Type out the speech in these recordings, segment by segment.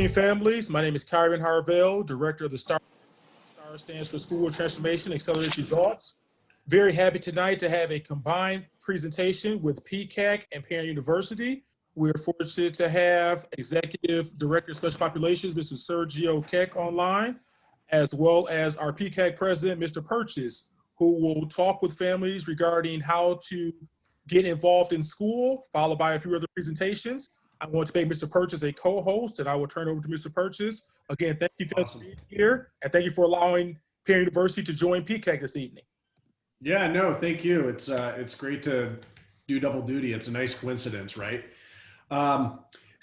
evening, families. My name is Kyron Harvell, Director of the STAR. STAR stands for School Transformation Accelerated Results. Very happy tonight to have a combined presentation with Picac and Parent University. We're fortunate to have Executive Director of Special Populations, Mr. Sergio Keck, online, as well as our Picac President, Mr. Purchase, who will talk with families regarding how to get involved in school, followed by a few other presentations. I want to make Mr. Purchase a co-host, and I will turn over to Mr. Purchase. Again, thank you for being here, and thank you for allowing Parent University to join Picac this evening. Yeah, no, thank you. It's great to do double duty. It's a nice coincidence, right? I'm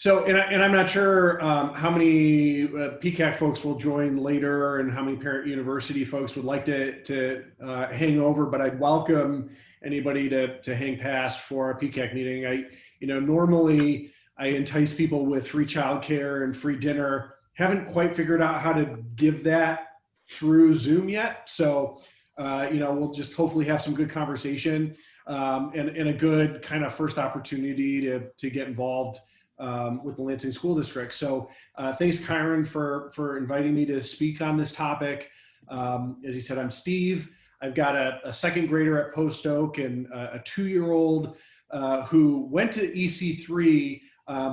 not sure how many Picac folks will join later and how many Parent University folks would like to hang over, but I'd welcome anybody to hang past for a Picac meeting. Normally I entice people with free childcare and free dinner. Haven't quite figured out how to give that through Zoom yet. So, we'll just hopefully have some good conversation and a good kind of first opportunity to get involved with the Lansing School District. So thanks, Kyron, for inviting me to speak on this topic. As he said, I'm Steve. I've got a second grader at Post Oak and a 2-year-old who went to EC3,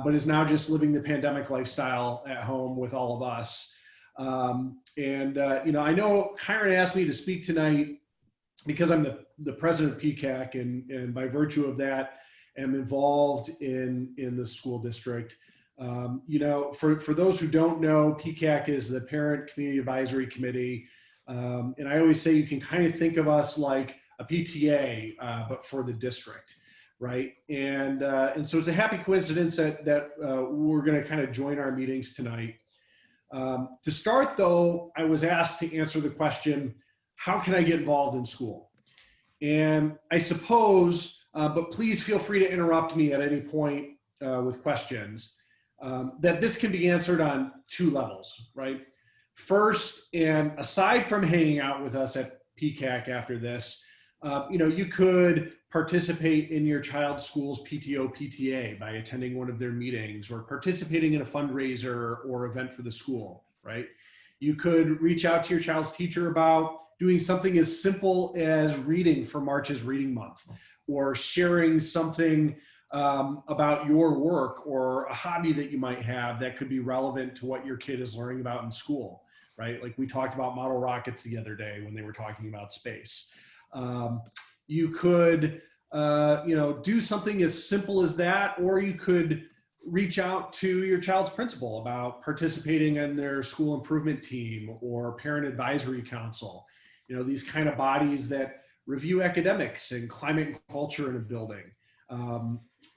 but is now just living the pandemic lifestyle at home with all of us. I know Kyron asked me to speak tonight because I'm the president of Picac, and by virtue of that, am involved in the school district. For those who don't know, Picac is the Parent Community Advisory Committee. And I always say you can kind of think of us like a PTA, but for the district, right? And so it's a happy coincidence that we're going to kind of join our meetings tonight. To start, though, I was asked to answer the question, how can I get involved in school? And I suppose, but please feel free to interrupt me at any point with questions, that this can be answered on 2 levels, right? First, and aside from hanging out with us at Picac after this, you could participate in your child's school's PTO, PTA by attending one of their meetings or participating in a fundraiser or event for the school, right? You could reach out to your child's teacher about doing something as simple as reading for March's Reading Month, or sharing something about your work or a hobby that you might have that could be relevant to what your kid is learning about in school, right? Like we talked about model rockets the other day when they were talking about space. You could, do something as simple as that, or you could reach out to your child's principal about participating in their school improvement team or parent advisory council, these kind of bodies that review academics and climate and culture in a building.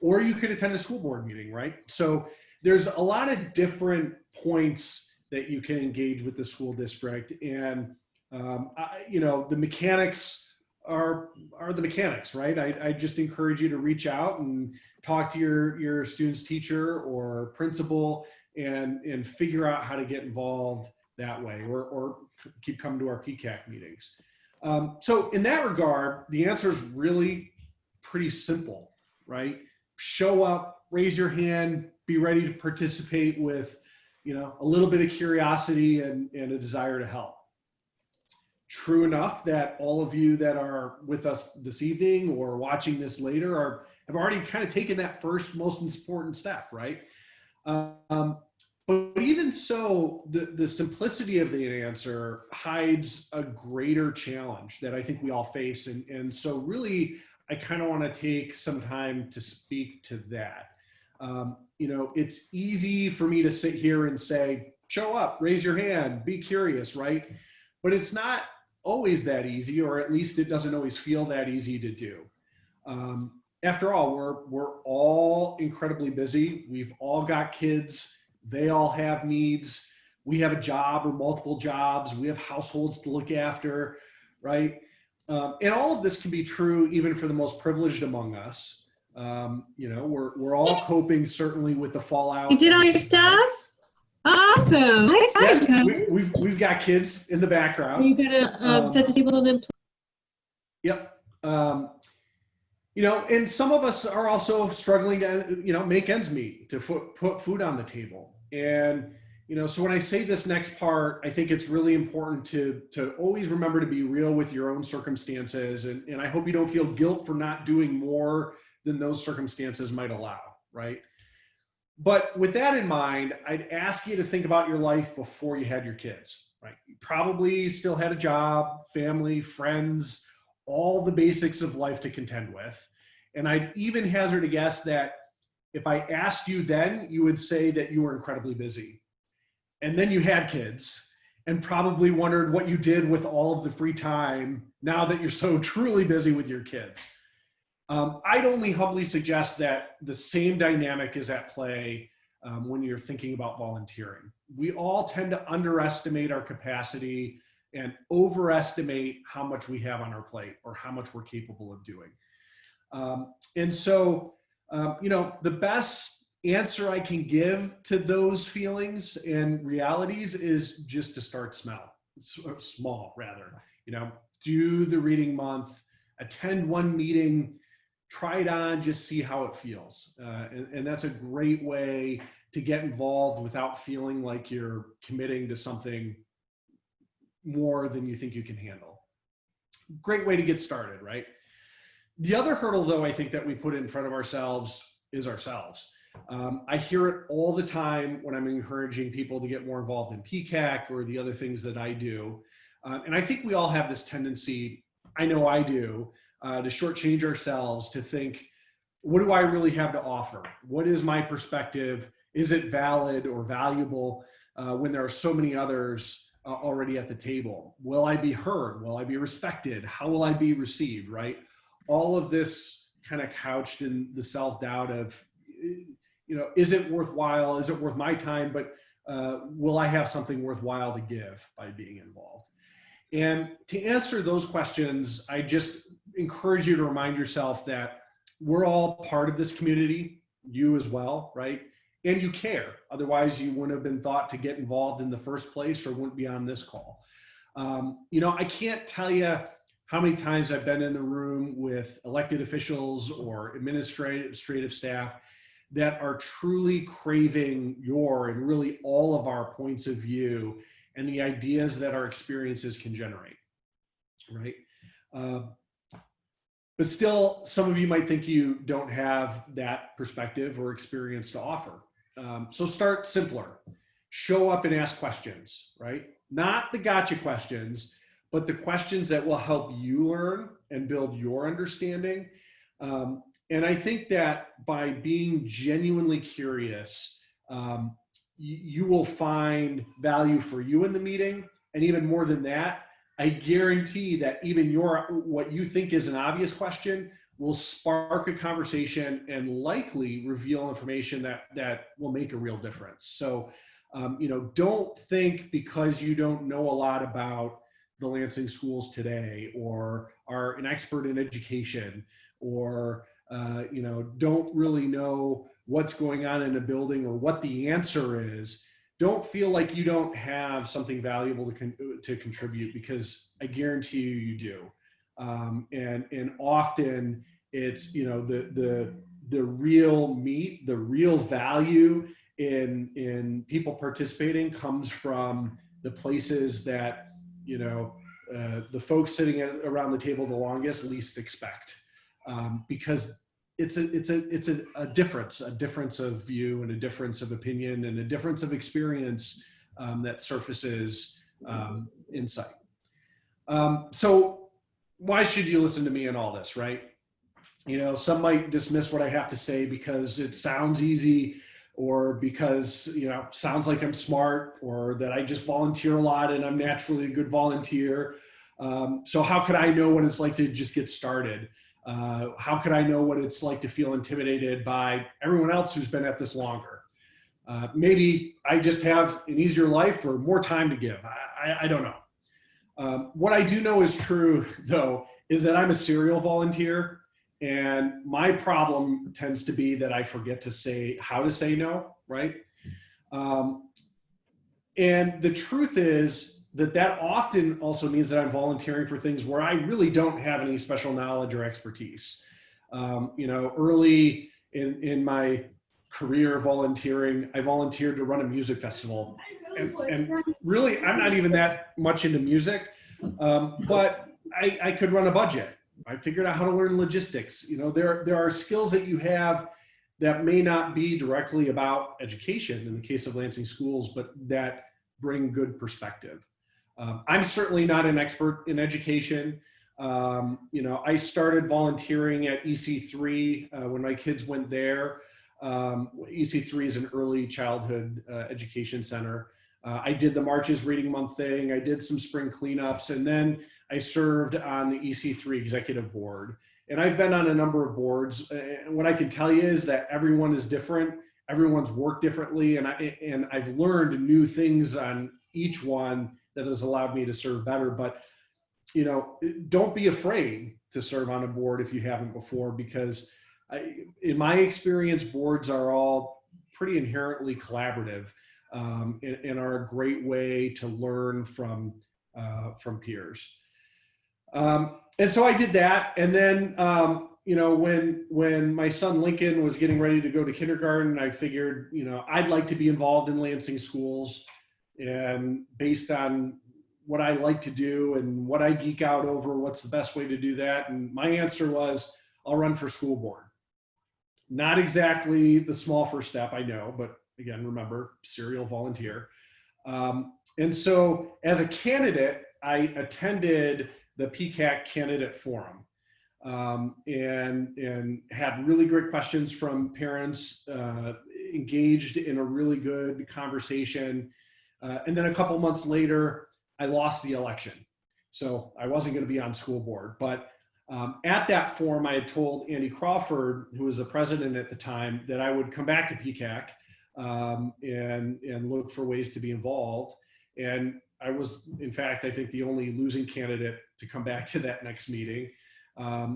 Or you could attend a school board meeting, right? So there's a lot of different points that you can engage with the school district, and the mechanics are the mechanics, right? I just encourage you to reach out and talk to your student's teacher or principal and figure out how to get involved that way, or keep coming to our Picac meetings. So in that regard, the answer is really pretty simple, right? Show up, raise your hand, be ready to participate with, a little bit of curiosity and a desire to help. True enough that all of you that are with us this evening or watching this later have already kind of taken that first most important step, right? But even so, the simplicity of the answer hides a greater challenge that I think we all face. And so really, I kind of want to take some time to speak to that. It's easy for me to sit here and say, show up, raise your hand, be curious, right? But it's not always that easy, or at least it doesn't always feel that easy to do. After all, we're all incredibly busy. We've all got kids. They all have needs. We have a job or multiple jobs. We have households to look after, right? And all of this can be true even for the most privileged among us. We're all coping certainly with the fallout. You did all your stuff? Awesome. Yeah, we've got kids in the background. Are you gonna set the table and then? Yep. And some of us are also struggling to, make ends meet, to put food on the table. And, So when I say this next part, I think it's really important to always remember to be real with your own circumstances. And I hope you don't feel guilt for not doing more than those circumstances might allow, right? But with that in mind, I'd ask you to think about your life before you had your kids, right? You probably still had a job, family, friends, all the basics of life to contend with. And I'd even hazard a guess that if I asked you then, you would say that you were incredibly busy. And then you had kids and probably wondered what you did with all of the free time now that you're so truly busy with your kids. I'd only humbly suggest that the same dynamic is at play when you're thinking about volunteering. We all tend to underestimate our capacity and overestimate how much we have on our plate or how much we're capable of doing. The best answer I can give to those feelings and realities is just to start small rather. Do the reading month, attend one meeting, try it on, just see how it feels. And that's a great way to get involved without feeling like you're committing to something more than you think you can handle. Great way to get started, right? The other hurdle, though, I think that we put in front of ourselves is ourselves. I hear it all the time when I'm encouraging people to get more involved in PCAC or the other things that I do. And I think we all have this tendency, I know I do, to shortchange ourselves, to think, what do I really have to offer? What is my perspective? Is it valid or valuable when there are so many others already at the table? Will I be heard? Will I be respected? How will I be received, right? All of this kind of couched in the self-doubt of, is it worthwhile? Is it worth my time? But will I have something worthwhile to give by being involved? And to answer those questions, I just encourage you to remind yourself that we're all part of this community, you as well, right? And you care. Otherwise, you wouldn't have been thought to get involved in the first place or wouldn't be on this call. I can't tell you how many times I've been in the room with elected officials or administrative staff that are truly craving your and really all of our points of view and the ideas that our experiences can generate, right? But still, some of you might think you don't have that perspective or experience to offer. So start simpler. Show up and ask questions, right? Not the gotcha questions, but the questions that will help you learn and build your understanding. And I think that by being genuinely curious, you will find value for you in the meeting. And even more than that, I guarantee that even what you think is an obvious question will spark a conversation and likely reveal information that will make a real difference. So, don't think because you don't know a lot about the Lansing schools today or are an expert in education or don't really know what's going on in a building or what the answer is, don't feel like you don't have something valuable to contribute, because I guarantee you do. And often it's, the real meat, the real value in people participating comes from the places that, the folks sitting around the table the longest least expect. Because it's a difference of view and a difference of opinion and a difference of experience that surfaces insight. So why should you listen to me in all this, right? Some might dismiss what I have to say because it sounds easy, or because, sounds like I'm smart, or that I just volunteer a lot and I'm naturally a good volunteer. So how could I know what it's like to just get started? How could I know what it's like to feel intimidated by everyone else who's been at this longer? Maybe I just have an easier life or more time to give. I don't know. What I do know is true, though, is that I'm a serial volunteer, and my problem tends to be that I forget to say how to say no, right? And the truth is that often also means that I'm volunteering for things where I really don't have any special knowledge or expertise. Early in my career volunteering. I volunteered to run a music festival. And really, I'm not even that much into music, but I could run a budget. I figured out how to learn logistics. You know, there are skills that you have that may not be directly about education in the case of Lansing schools, but that bring good perspective. I'm certainly not an expert in education. You know, I started volunteering at EC3 when my kids went there. EC3 is an early childhood education center. I did the Marches Reading Month thing. I did some spring cleanups, and then I served on the EC3 executive board. And I've been on a number of boards. And what I can tell you is that everyone is different. Everyone's worked differently. And I've learned new things on each one that has allowed me to serve better. But, you know, don't be afraid to serve on a board if you haven't before, because in my experience, boards are all pretty inherently collaborative. And are a great way to learn from peers. And so I did that. And then, you know, when my son Lincoln was getting ready to go to kindergarten, I figured, you know, I'd like to be involved in Lansing schools. And based on what I like to do and what I geek out over, what's the best way to do that? And my answer was, I'll run for school board. Not exactly the small first step, I know, but again, remember, serial volunteer. And so as a candidate, I attended the Picac candidate forum and had really great questions from parents, engaged in a really good conversation. And then a couple months later, I lost the election. So I wasn't going to be on school board. But at that forum, I had told Andy Crawford, who was the president at the time, that I would come back to Picac and look for ways to be involved. And I was, in fact, I think the only losing candidate to come back to that next meeting.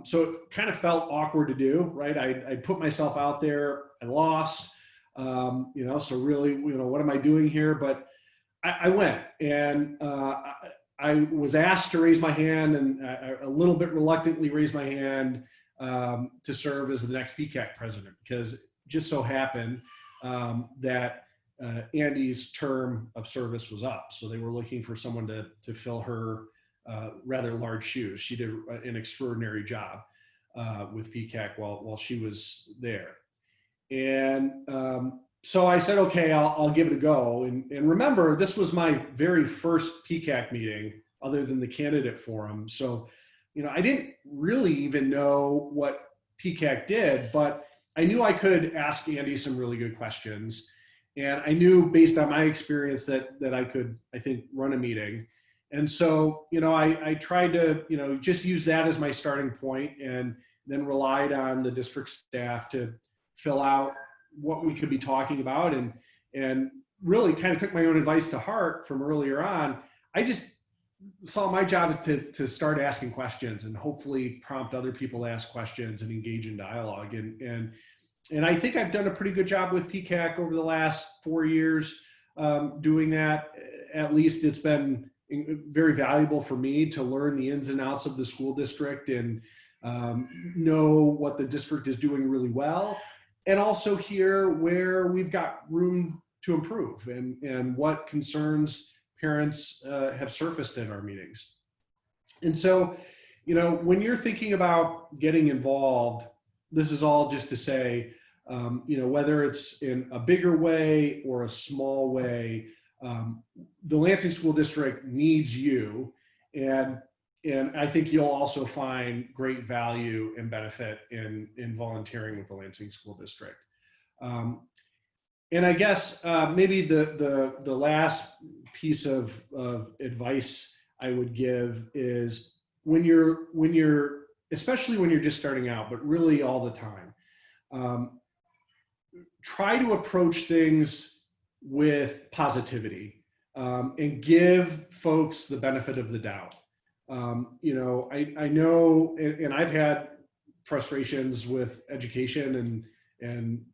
So it kind of felt awkward to do, right? I put myself out there, I lost, you know, so really, you know, what am I doing here? But I went, and I was asked to raise my hand, and I a little bit reluctantly raised my hand to serve as the next PCAC president, because it just so happened that Andy's term of service was up. So they were looking for someone to fill her rather large shoes. She did an extraordinary job with PCAC while she was there. And so I said, okay, I'll give it a go. And remember, this was my very first PCAC meeting other than the candidate forum. So, you know, I didn't really even know what PCAC did, but I knew I could ask Andy some really good questions. And I knew based on my experience that I could, I think, run a meeting. And so, you know, I tried to, you know, just use that as my starting point, and then relied on the district staff to fill out what we could be talking about, and really kind of took my own advice to heart from earlier on. I just saw my job to start asking questions and hopefully prompt other people to ask questions and engage in dialogue. And I think I've done a pretty good job with PCAC over the last 4 years doing that. At least it's been very valuable for me to learn the ins and outs of the school district and know what the district is doing really well, and also hear where we've got room to improve and what concerns parents have surfaced in our meetings. And so, you know, when you're thinking about getting involved, this is all just to say, you know, whether it's in a bigger way or a small way, the Lansing School District needs you. And I think you'll also find great value and benefit in volunteering with the Lansing School District. And I guess maybe the last piece of advice I would give is when you're especially when you're just starting out, but really all the time, try to approach things with positivity and give folks the benefit of the doubt. You know, I know, and I've had frustrations with education and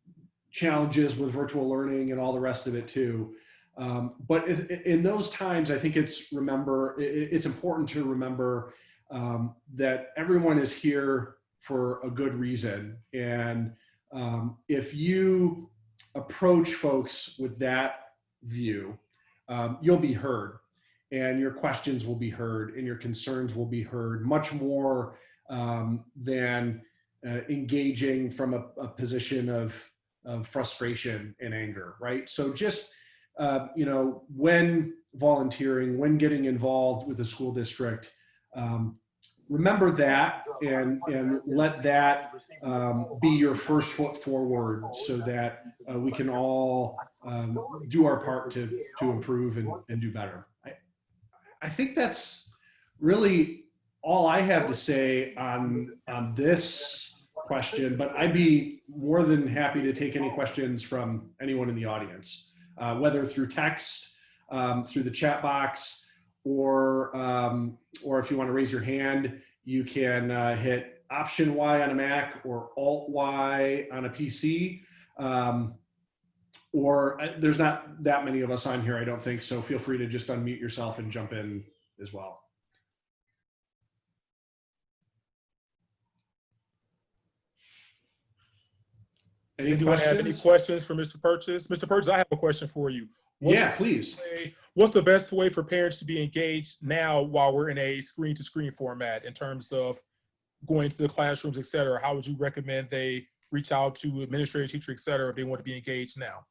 challenges with virtual learning and all the rest of it too. But in those times, I think it's important to remember that everyone is here for a good reason. And if you approach folks with that view, you'll be heard, and your questions will be heard, and your concerns will be heard much more than engaging from a position of frustration and anger, right? So just, when volunteering, when getting involved with the school district, remember that and let that be your first foot forward, so that we can all do our part to improve and do better. I think that's really all I have to say on this question, but I'd be more than happy to take any questions from anyone in the audience, whether through text, through the chat box, or if you want to raise your hand, you can hit Option Y on a Mac or Alt Y on a PC. Or there's not that many of us on here, I don't think, so feel free to just unmute yourself and jump in as well. Does anyone have any questions for Mr. Purchase? Mr. Purchase, I have a question for you. Please. What's the best way for parents to be engaged now while we're in a screen-to-screen format in terms of going to the classrooms, et cetera? How would you recommend they reach out to administrator, teacher, et cetera, if they want to be engaged now?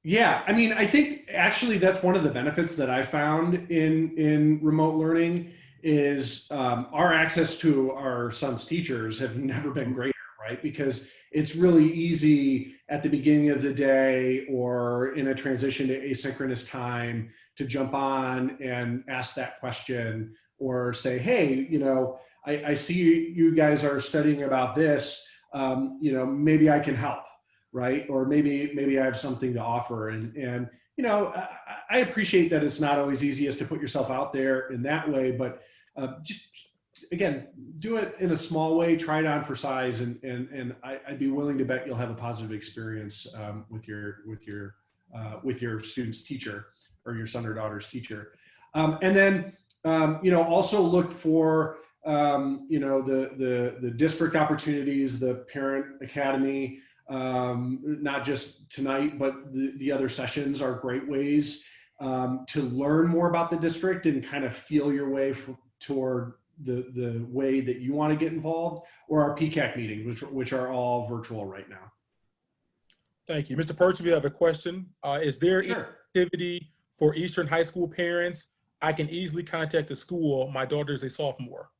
Yeah, I mean, I think actually that's one of the benefits that I found in remote learning is our access to our son's teachers have never been greater, right? Because it's really easy at the beginning of the day or in a transition to asynchronous time to jump on and ask that question, or say, hey, I see you guys are studying about this, maybe I can help, right? Or maybe I have something to offer. And I appreciate that it's not always easiest to put yourself out there in that way, but just, again, do it in a small way, try it on for size, and I'd be willing to bet you'll have a positive experience with your student's teacher or your son or daughter's teacher. And then, also look for, the district opportunities, the parent academy, not just tonight, but the other sessions are great ways to learn more about the district and kind of feel your way toward the way that you want to get involved, or our PCAC meetings, which are all virtual right now. Thank you. Mr. Purchase, we have a question. Is there Sure. any activity for Eastern high school parents? I can easily contact the school. My daughter is a sophomore.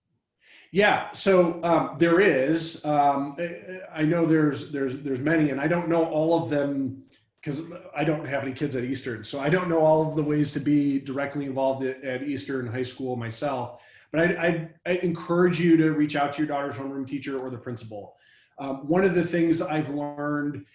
Yeah, so there is. I know there's many, and I don't know all of them because I don't have any kids at Eastern, so I don't know all of the ways to be directly involved at Eastern high school myself. But I encourage you to reach out to your daughter's homeroom teacher or the principal. One of the things I've learned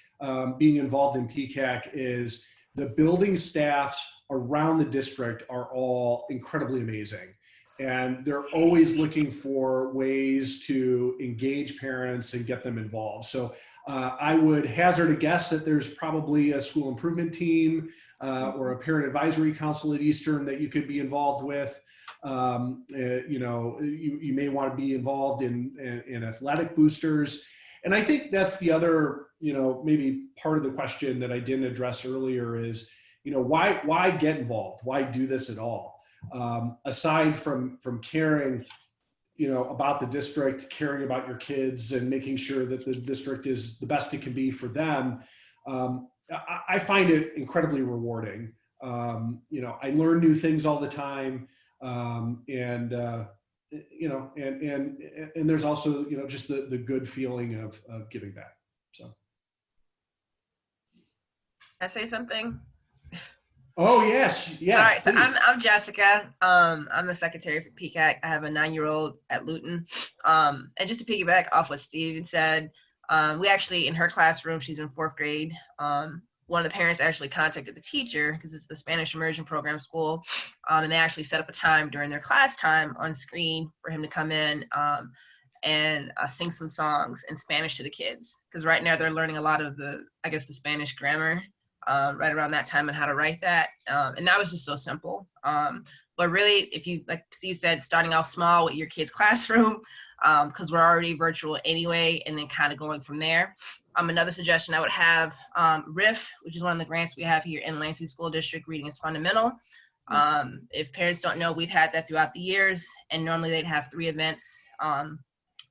being involved in PCAC is the building staffs around the district are all incredibly amazing. And they're always looking for ways to engage parents and get them involved. So I would hazard a guess that there's probably a school improvement team or a parent advisory council at Eastern that you could be involved with. You may want to be involved in athletic boosters. And I think that's the other, maybe part of the question that I didn't address earlier is, why get involved? Why do this at all? Aside from caring, about the district, caring about your kids and making sure that the district is the best it can be for them, I find it incredibly rewarding. I learn new things all the time. And there's also, just the good feeling of giving back. So. Can I say something? Oh, yes. Yeah. All right. So please. I'm Jessica. I'm the secretary for PCAC. I have a 9-year-old at Luton. And just to piggyback off what Steven said, we actually, in her classroom, she's in 4th grade. One of the parents actually contacted the teacher because it's the Spanish immersion program school. And they actually set up a time during their class time on screen for him to come in and sing some songs in Spanish to the kids. Because right now they're learning a lot of the Spanish grammar right around that time and how to write that. And that was just so simple. But really, if you, like Steve said, starting off small with your kid's classroom, because we're already virtual anyway, and then kind of going from there. Another suggestion I would have, RIF, which is one of the grants we have here in Lansing School District, Reading is Fundamental. If parents don't know, we've had that throughout the years, and normally they'd have 3 events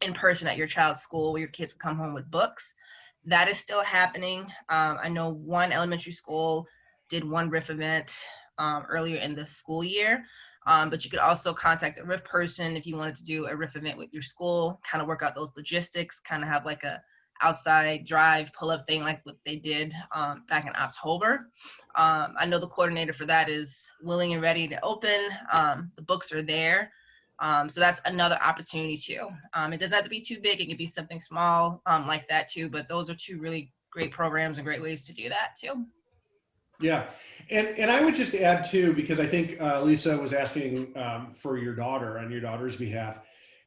in person at your child's school where your kids would come home with books. That is still happening. I know one elementary school did one RIF event earlier in the school year, but you could also contact a RIF person if you wanted to do a RIF event with your school, kind of work out those logistics, kind of have like a outside drive pull-up thing like what they did back in October. I know the coordinator for that is willing and ready to open. The books are there. So that's another opportunity too. It doesn't have to be too big. It could be something small like that too, but those are 2 really great programs and great ways to do that too. Yeah. And I would just add too, because I think Lisa was asking for your daughter on your daughter's behalf.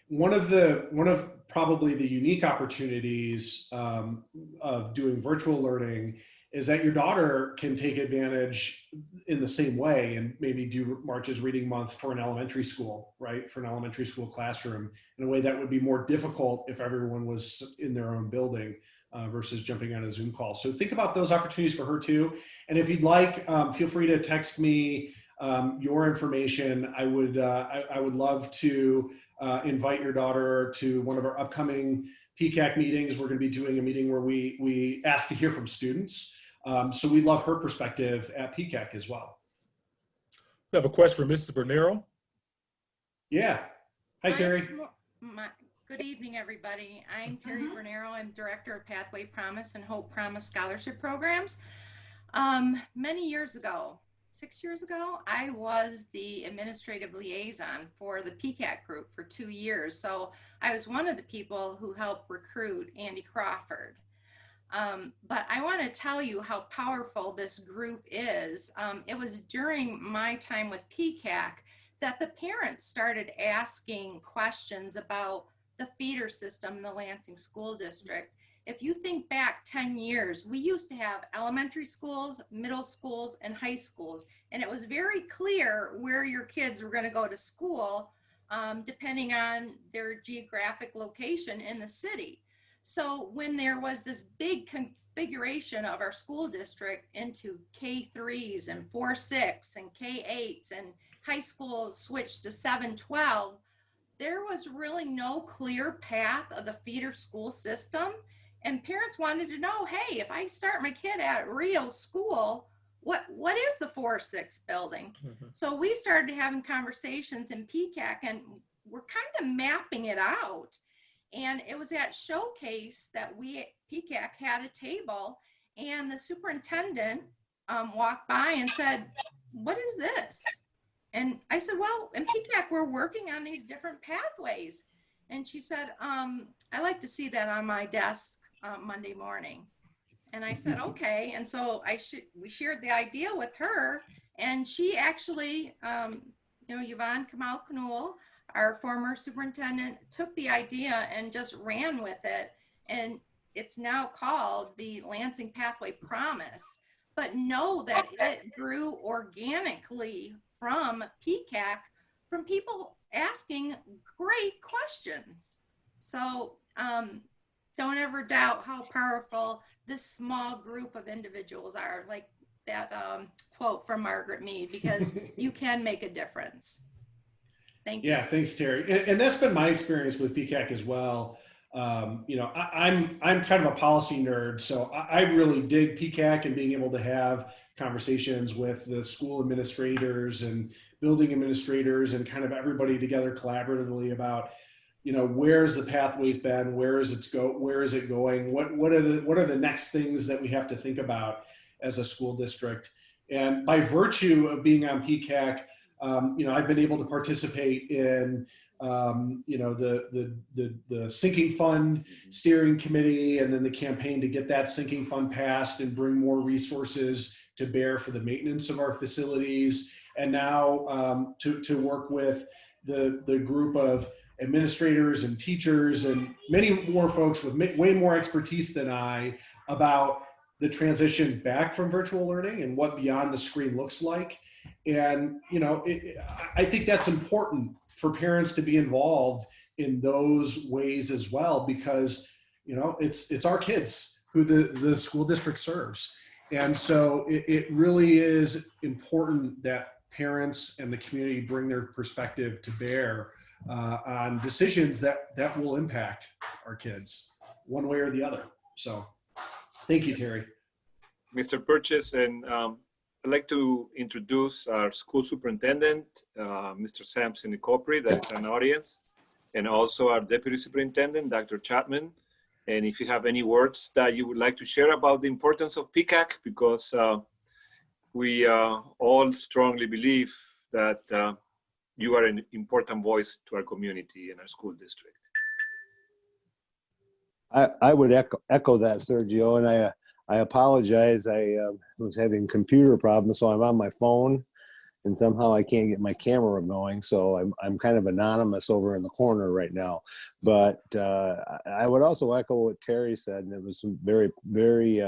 One of probably the unique opportunities of doing virtual learning is that your daughter can take advantage in the same way and maybe do March's Reading Month for an elementary school, right? For an elementary school classroom in a way that would be more difficult if everyone was in their own building versus jumping on a Zoom call. So think about those opportunities for her too. And if you'd like, feel free to text me your information. I would love to invite your daughter to one of our upcoming PCAC meetings. We're going to be doing a meeting where we ask to hear from students. So we'd love her perspective at PCAC as well. We have a question for Mrs. Bernaro. Yeah. Hi, Terry. Good evening, everybody. I'm Terry Bernaro. I'm Director of Pathway Promise and Hope Promise Scholarship Programs. Many years ago, 6 years ago, I was the administrative liaison for the Picac group for 2 years. So I was one of the people who helped recruit Andy Crawford. But I want to tell you how powerful this group is. It was during my time with PCAC that the parents started asking questions about the feeder system in the Lansing School District. If you think back 10 years, we used to have elementary schools, middle schools, and high schools. And it was very clear where your kids were going to go to school, depending on their geographic location in the city. So when there was this big configuration of our school district into K3s and 4-6 and K8s, and high schools switched to 7-12, there was really no clear path of the feeder school system. And parents wanted to know, hey, if I start my kid at Rio School, what is the 4-6 building? So we started having conversations in PCAC, and we're kind of mapping it out. And it was at Showcase that we at PCAC had a table, and the superintendent walked by and said, what is this? And I said, well, in PCAC, we're working on these different pathways. And she said, I like to see that on my desk Monday morning. And I said, okay. And so we shared the idea with her, and she actually, Yvonne Kamal Knoll, our former superintendent, took the idea and just ran with it. And it's now called the Lansing Pathway Promise. But know that it grew organically from PCAC, from people asking great questions. So don't ever doubt how powerful this small group of individuals are, like that quote from Margaret Mead, because you can make a difference. Thank you. Yeah, thanks, Terry. And that's been my experience with PCAC as well. I'm kind of a policy nerd, so I really dig PCAC and being able to have conversations with the school administrators and building administrators and kind of everybody together collaboratively about, where's the pathways been, where is it going, what are the next things that we have to think about as a school district. And by virtue of being on PCAC, I've been able to participate in the sinking fund steering committee, and then the campaign to get that sinking fund passed and bring more resources to bear for the maintenance of our facilities. And now to work with the group of administrators and teachers and many more folks with way more expertise than I about the transition back from virtual learning and what beyond the screen looks like. And, I think that's important for parents to be involved in those ways as well, because, you know, it's our kids who the school district serves. And so it really is important that parents and the community bring their perspective to bear on decisions that will impact our kids one way or the other. So thank you, Terry. Mr. Purchase, and I'd like to introduce our school superintendent, Mr. Sam Sinicopri, that is an audience, and also our deputy superintendent, Dr. Chapman. And if you have any words that you would like to share about the importance of PCAC, because we all strongly believe that you are an important voice to our community and our school district. I would echo that, Sergio, and I apologize. I was having computer problems, so I'm on my phone, and somehow I can't get my camera going. So I'm kind of anonymous over in the corner right now. But I would also echo what Terry said, and it was some very, very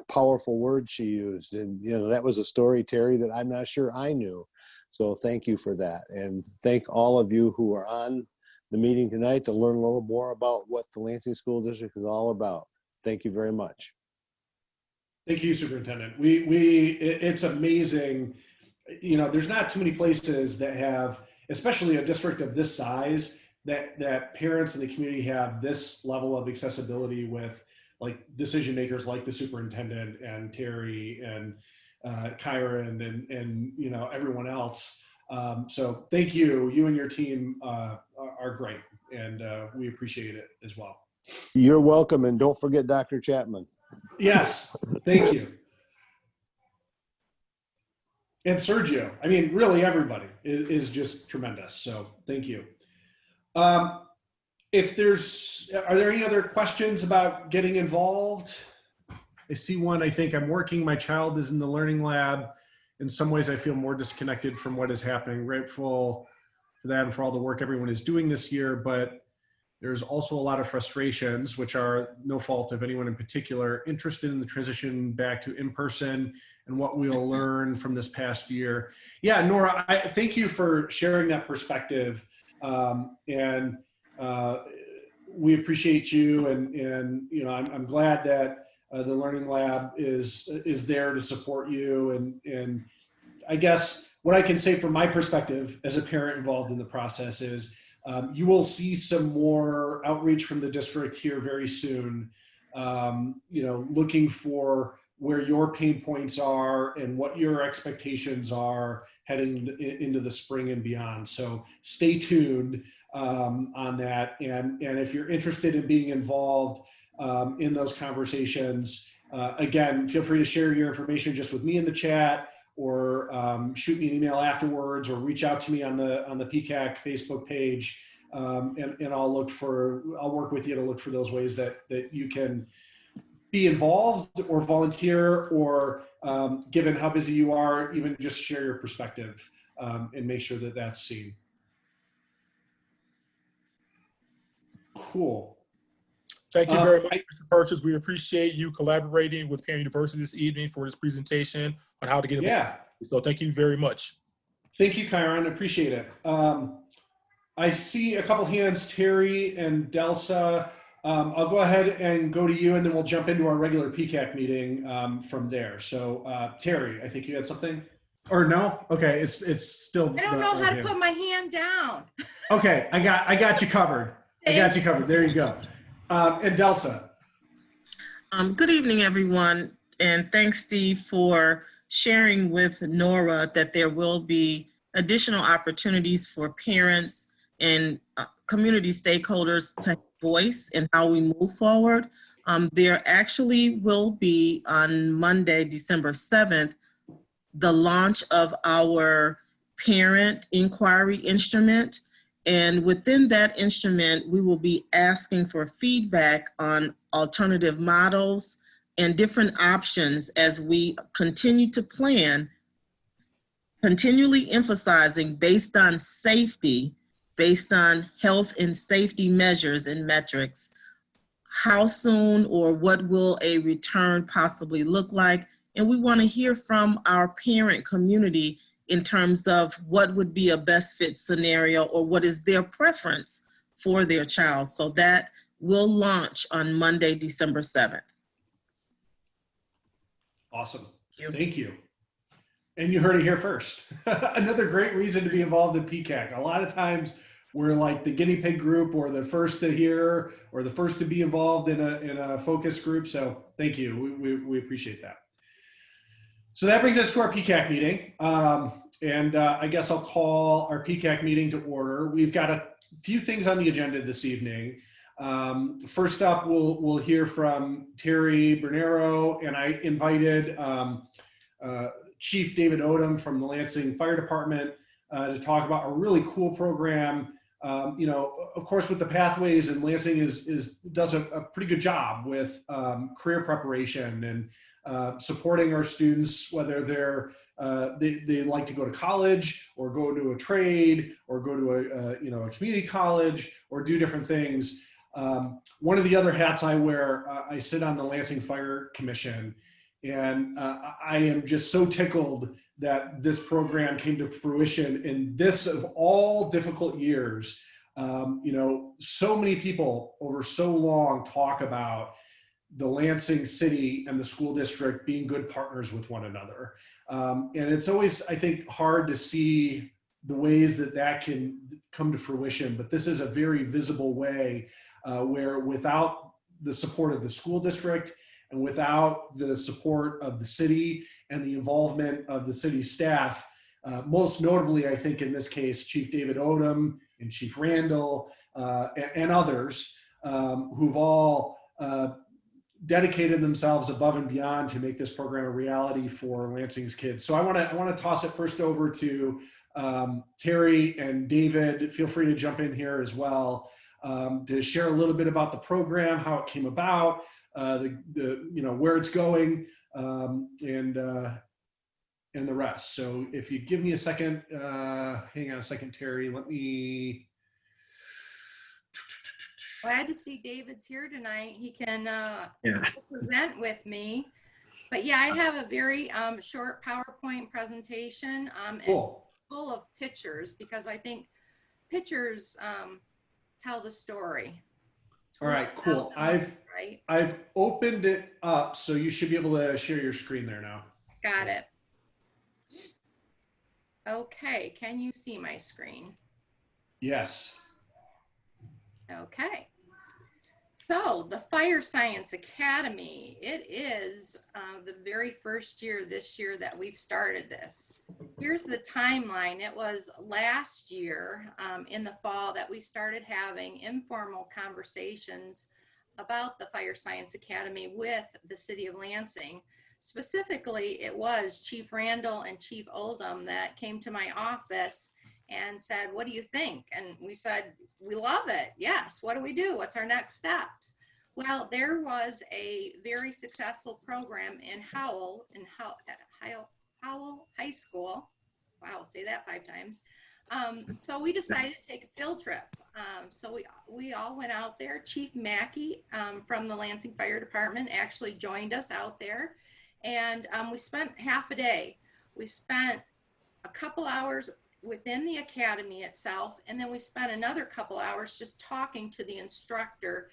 powerful words she used. And you know, that was a story, Terry, that I'm not sure I knew. So thank you for that, and thank all of you who are on the meeting tonight to learn a little more about what the Lansing School District is all about. Thank you very much. Thank you, Superintendent. It's amazing. You know, there's not too many places that have, especially a district of this size, that parents in the community have this level of accessibility with like decision makers like the superintendent and Terry and Kyron and you know, everyone else. So thank you. You and your team are great, and we appreciate it as well. You're welcome, and don't forget Dr. Chapman. Yes, thank you. And Sergio, I mean, really everybody is just tremendous. So thank you. Are there any other questions about getting involved? I see one. I think I'm working. My child is in the learning lab. In some ways, I feel more disconnected from what is happening. Grateful for that and for all the work everyone is doing this year, but there's also a lot of frustrations, which are no fault of anyone in particular, interested in the transition back to in-person and what we'll learn from this past year. Yeah, Nora, I thank you for sharing that perspective. And we appreciate you. And you know, I'm glad that the Learning Lab is there to support you. And I guess what I can say from my perspective as a parent involved in the process is you will see some more outreach from the district here very soon, you know, looking for where your pain points are and what your expectations are heading into the spring and beyond. So stay tuned on that. And if you're interested in being involved in those conversations, again, feel free to share your information just with me in the chat, or shoot me an email afterwards, or reach out to me on the PCAC Facebook page, and I'll work with you to look for those ways that you can be involved or volunteer, or given how busy you are, even just share your perspective and make sure that that's seen. Cool. Thank you very much, Mr. Purchase. We appreciate you collaborating with Parent University this evening for this presentation on how to get involved. Yeah. So thank you very much. Thank you, Kyron. Appreciate it. I see a couple hands, Terry and Delsa. I'll go ahead and go to you, and then we'll jump into our regular PCAC meeting from there. So Terry, I think you had something? Or no? Okay, it's still. I don't know how to put my hand down. Okay, I got you covered. I got you covered. There you go. And Delsa. Good evening, everyone. And thanks, Steve, for sharing with Nora that there will be additional opportunities for parents and community stakeholders to have voice in how we move forward. There actually will be on Monday, December 7th, the launch of our parent inquiry instrument. And within that instrument, we will be asking for feedback on alternative models and different options as we continue to plan, continually emphasizing based on safety, based on health and safety measures and metrics, how soon or what will a return possibly look like. And we want to hear from our parent community in terms of what would be a best fit scenario or what is their preference for their child. So that will launch on Monday, December 7th. Awesome. Thank you. Thank you. And you heard it here first. Another great reason to be involved in PCAC. A lot of times we're like the guinea pig group or the first to hear or the first to be involved in a focus group. So thank you. We appreciate that. So that brings us to our PCAC meeting. I guess I'll call our PCAC meeting to order. We've got a few things on the agenda this evening. First up, we'll hear from Terry Bernaro, and I invited Chief David Odom from the Lansing Fire Department to talk about a really cool program. Of course, with the pathways, and Lansing does a pretty good job with career preparation and supporting our students, whether they like to go to college or go to a trade or go to a community college or do different things. One of the other hats I wear, I sit on the Lansing Fire Commission, and I am just so tickled that this program came to fruition in this of all difficult years. So many people over so long talk about the Lansing city and the school district being good partners with one another. And it's always, I think, hard to see the ways that can come to fruition, but this is a very visible way where without the support of the school district and without the support of the city and the involvement of the city staff, most notably, I think in this case, Chief David Odom and Chief Randall and others who've all dedicated themselves above and beyond to make this program a reality for Lansing's kids. So I want to toss it first over to Terry and David. Feel free to jump in here as well to share a little bit about the program, how it came about, where it's going, and the rest. So if you give me a second, hang on a second, Terry. Let me. Glad to see David's here tonight. He can present with me. But yeah, I have a very short PowerPoint presentation. Cool. It's full of pictures because I think pictures tell the story. All right, cool. I've opened it up, so you should be able to share your screen there now. Got it. Okay, can you see my screen? Yes. Okay. So the Fire Science Academy, it is the very first year this year that we've started this. Here's the timeline. It was last year in the fall that we started having informal conversations about the Fire Science Academy with the City of Lansing. Specifically, it was Chief Randall and Chief Oldham that came to my office and said, what do you think? And we said, we love it. Yes. What do we do? What's our next steps? Well, there was a very successful program in Howell High School. Wow, say that 5 times. So we decided to take a field trip. So we all went out there. Chief Mackey from the Lansing Fire Department actually joined us out there. And we spent half a day. We spent a couple hours within the academy itself, and then we spent another couple hours just talking to the instructor,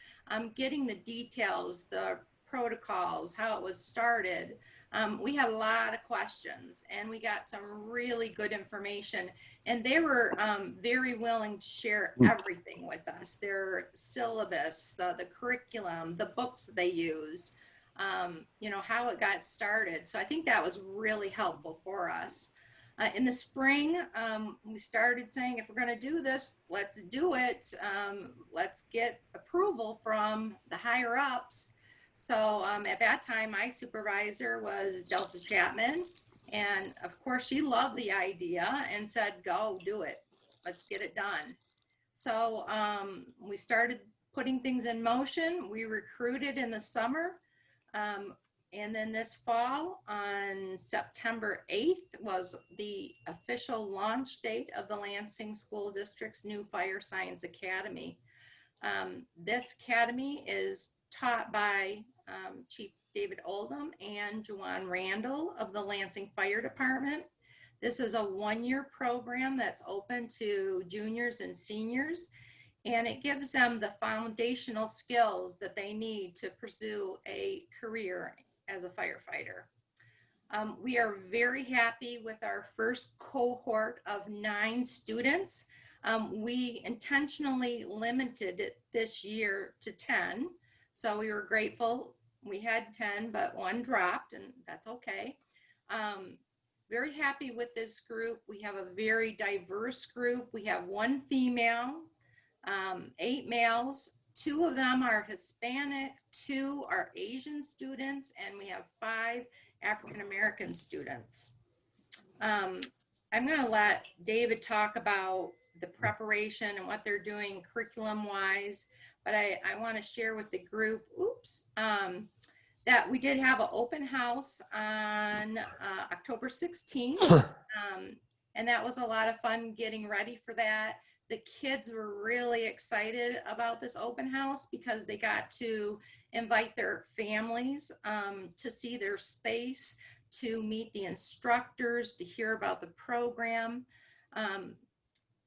getting the details, the protocols, how it was started. We had a lot of questions, and we got some really good information, and they were very willing to share everything with us, their syllabus, the curriculum, the books they used, how it got started. So I think that was really helpful for us. In the spring, we started saying, if we're going to do this, let's do it. Let's get approval from the higher ups. So at that time, my supervisor was Delta Chapman. And of course, she loved the idea and said, go do it. Let's get it done. So we started putting things in motion. We recruited in the summer. And then this fall, on September 8th, was the official launch date of the Lansing School District's new Fire Science Academy. This academy is taught by Chief David Oldham and Juwan Randall of the Lansing Fire Department. This is a one-year program that's open to juniors and seniors, and it gives them the foundational skills that they need to pursue a career as a firefighter. We are very happy with our first cohort of 9 students. We intentionally limited it this year to 10, so we were grateful. We had 10, but 1 dropped, and that's okay. Very happy with this group. We have a very diverse group. We have 1 female, 8 males. 2 of them are Hispanic, 2 are Asian students, and we have 5 African-American students. I'm going to let David talk about the preparation and what they're doing curriculum-wise, but I want to share with the group, that we did have an open house on October 16th, and that was a lot of fun getting ready for that. The kids were really excited about this open house because they got to invite their families to see their space, to meet the instructors, to hear about the program.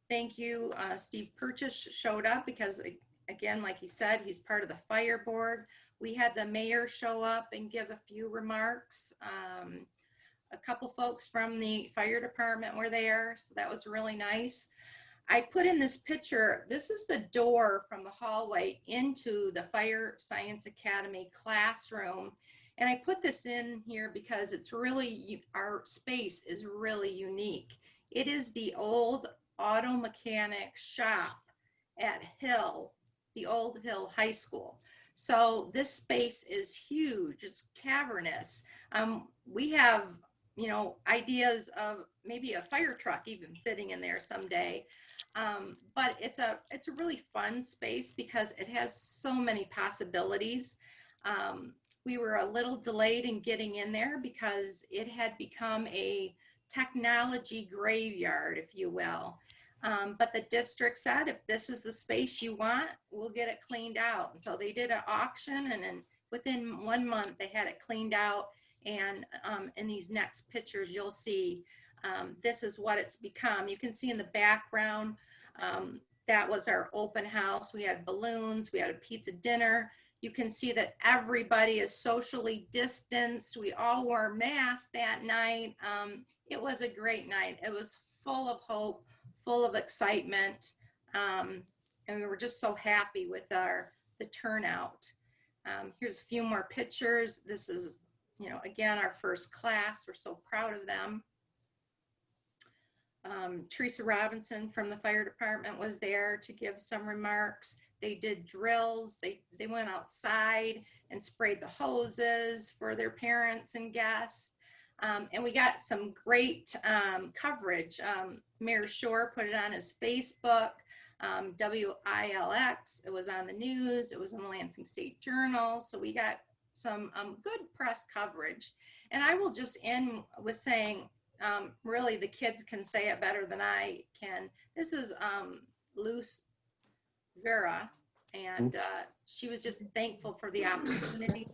Thank you, Steve Purchase showed up because, again, like he said, he's part of the fire board. We had the mayor show up and give a few remarks. A couple folks from the fire department were there, so that was really nice. I put in this picture, this is the door from the hallway into the Fire Science Academy classroom. And I put this in here because it's really, our space is really unique. It is the old auto mechanic shop at Hill, the old Hill High School. So this space is huge, it's cavernous. We have, you know, ideas of maybe a fire truck even fitting in there someday. But it's a really fun space because it has so many possibilities. We were a little delayed in getting in there because it had become a technology graveyard, if you will. But the district said, if this is the space you want, we'll get it cleaned out. And so they did an auction, and then within 1 month they had it cleaned out. And in these next pictures, you'll see this is what it's become. You can see in the background, that was our open house. We had balloons, we had a pizza dinner. You can see that everybody is socially distanced. We all wore masks that night. It was a great night. It was full of hope, full of excitement. And we were just so happy with the turnout. Here's a few more pictures. This is, you know, again, our first class. We're so proud of them. Teresa Robinson from the fire department was there to give some remarks. They did drills. They went outside and sprayed the hoses for their parents and guests. And we got some great coverage. Mayor Shore put it on his Facebook, WILX. It was on the news. It was in the Lansing State Journal. So we got some good press coverage. And I will just end with saying, really, the kids can say it better than I can. This is Luz Vera, and she was just thankful for the opportunity.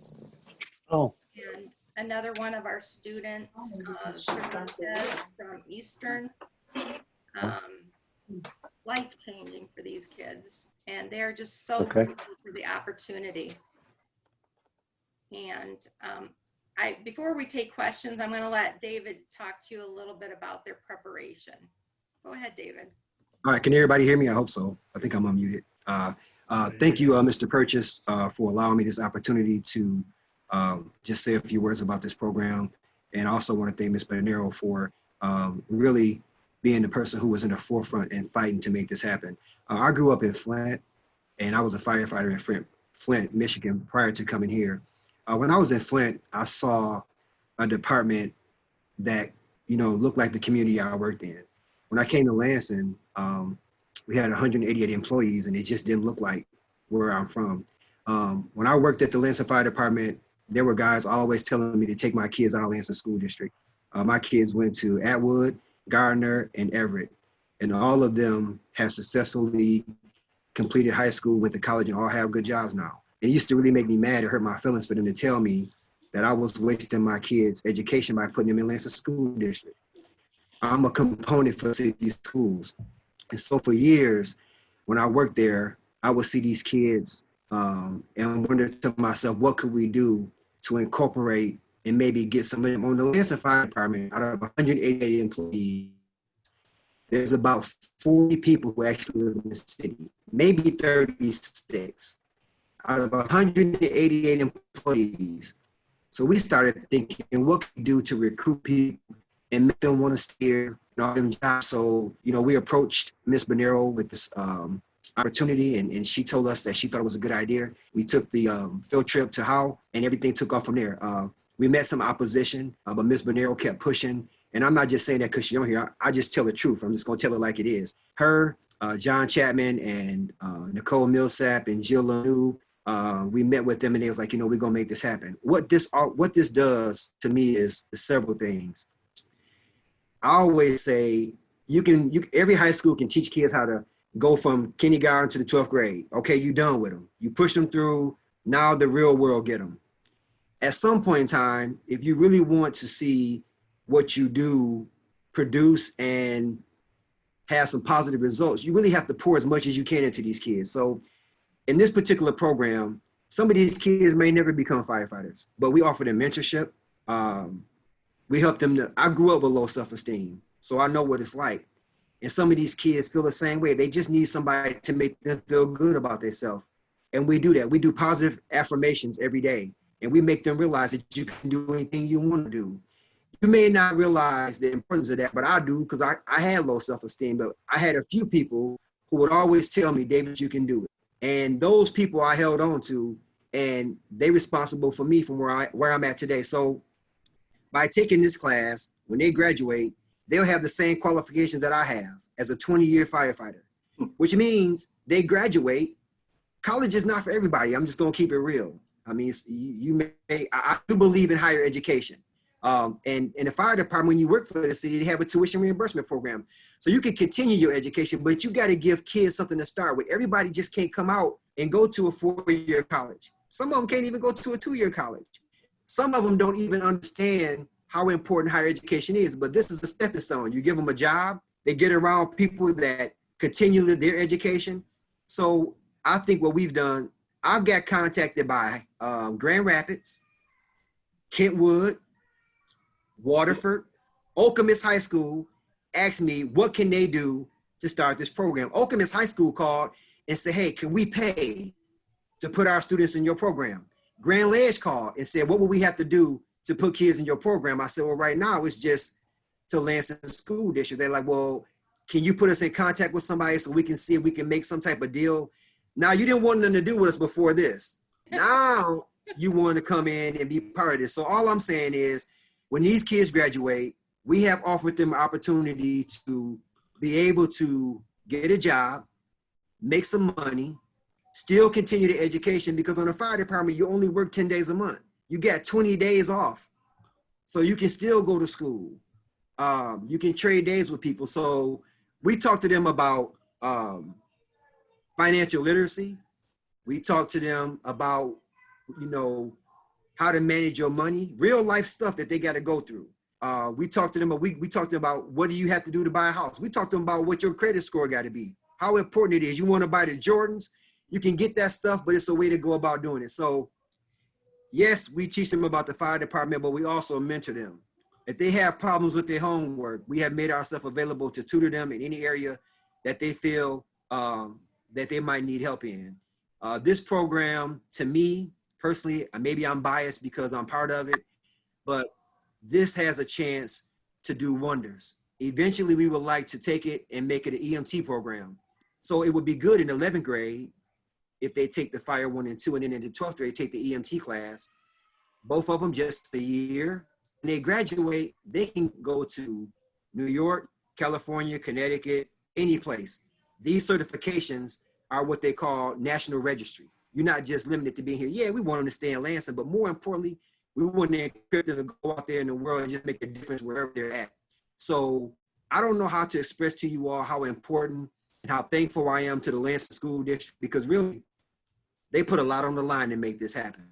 Oh. And another one of our students, from Eastern, life-changing for these kids. And they're just so grateful for the opportunity. And before we take questions, I'm going to let David talk to you a little bit about their preparation. Go ahead, David. All right, can everybody hear me? I hope so. I think I'm unmuted. Thank you, Mr. Purchase, for allowing me this opportunity to just say a few words about this program. And I also want to thank Ms. Bernaro for really being the person who was in the forefront and fighting to make this happen. I grew up in Flint, and I was a firefighter in Flint, Michigan, prior to coming here. When I was in Flint, I saw a department that, you know, looked like the community I worked in. When I came to Lansing, we had 188 employees, and it just didn't look like where I'm from. When I worked at the Lansing Fire Department, there were guys always telling me to take my kids out of Lansing School District. My kids went to Atwood, Gardner, and Everett, and all of them have successfully completed high school, went to college, and all have good jobs now. It used to really make me mad. It hurt my feelings for them to tell me that I was wasting my kids' education by putting them in Lansing School District. I'm a component for city schools. And so for years, when I worked there, I would see these kids and wonder to myself, what could we do to incorporate and maybe get some of them on the Lansing Fire Department? Out of 188 employees, there's about 40 people who actually live in the city, maybe 36 out of 188 employees. So we started thinking, what can we do to recruit people and make them want to stay here and all them jobs? So, we approached Miss Bernaro with this opportunity, and she told us that she thought it was a good idea. We took the field trip to Howe, and everything took off from there. We met some opposition, but Miss Bernaro kept pushing. And I'm not just saying that because she's on here. I just tell the truth. I'm just going to tell it like it is. Her, John Chapman, and Nicole Millsap, and Jill Lanou, we met with them, and they was like, we're going to make this happen. What this does to me is several things. I always say every high school can teach kids how to go from kindergarten to the 12th grade. Okay, you done with them. You push them through. Now the real world get them. At some point in time, if you really want to see what you do produce and have some positive results, you really have to pour as much as you can into these kids. So in this particular program, some of these kids may never become firefighters, but we offer them mentorship. We help them I grew up with low self-esteem, so I know what it's like. And some of these kids feel the same way. They just need somebody to make them feel good about themselves. And we do that. We do positive affirmations every day, and we make them realize that you can do anything you want to do. You may not realize the importance of that, but I do, because I had low self-esteem, but I had a few people who would always tell me, David, you can do it. And those people I held on to, and they responsible for me from where I'm at today. So by taking this class, when they graduate, they'll have the same qualifications that I have as a 20-year firefighter, which means they graduate. College is not for everybody. I'm just going to keep it real. I mean, I do believe in higher education. And in the fire department, when you work for the city, they have a tuition reimbursement program. So you can continue your education, but you got to give kids something to start with. Everybody just can't come out and go to a 4-year college. Some of them can't even go to a 2-year college. Some of them don't even understand how important higher education is, but this is a stepping stone. You give them a job, they get around people that continue their education. So I think what we've done, I've got contacted by Grand Rapids, Kentwood, Waterford, Okemos High School asked me, what can they do to start this program? Okemos High School called and said, hey, can we pay to put our students in your program? Grand Ledge called and said, what would we have to do to put kids in your program? I said, well, right now it's just to Lansing School District. They're like, well, can you put us in contact with somebody so we can see if we can make some type of deal? Now, you didn't want nothing to do with us before this. Now you want to come in and be part of this. So all I'm saying is, when these kids graduate, we have offered them an opportunity to be able to get a job, make some money, still continue the education, because on the fire department, you only work 10 days a month. You got 20 days off. So you can still go to school. You can trade days with people. So we talked to them about financial literacy. We talked to them about, how to manage your money, real life stuff that they got to go through. We talked to them, we talked about what do you have to do to buy a house. We talked to them about what your credit score got to be, how important it is. You want to buy the Jordans, you can get that stuff, but it's a way to go about doing it. So yes, we teach them about the fire department, but we also mentor them. If they have problems with their homework, we have made ourselves available to tutor them in any area that they feel that they might need help in. This program, to me, personally, maybe I'm biased because I'm part of it, but this has a chance to do wonders. Eventually, we would like to take it and make it an EMT program. So it would be good in 11th grade if they take the Fire 1 and 2, and then in the 12th grade, take the EMT class. Both of them just a year. When they graduate, they can go to New York, California, Connecticut, any place. These certifications are what they call national registry. You're not just limited to being here. Yeah, we want them to stay in Lansing, but more importantly, we want to equip them to go out there in the world and just make a difference wherever they're at. So I don't know how to express to you all how important and how thankful I am to the Lansing School District, because really, they put a lot on the line to make this happen.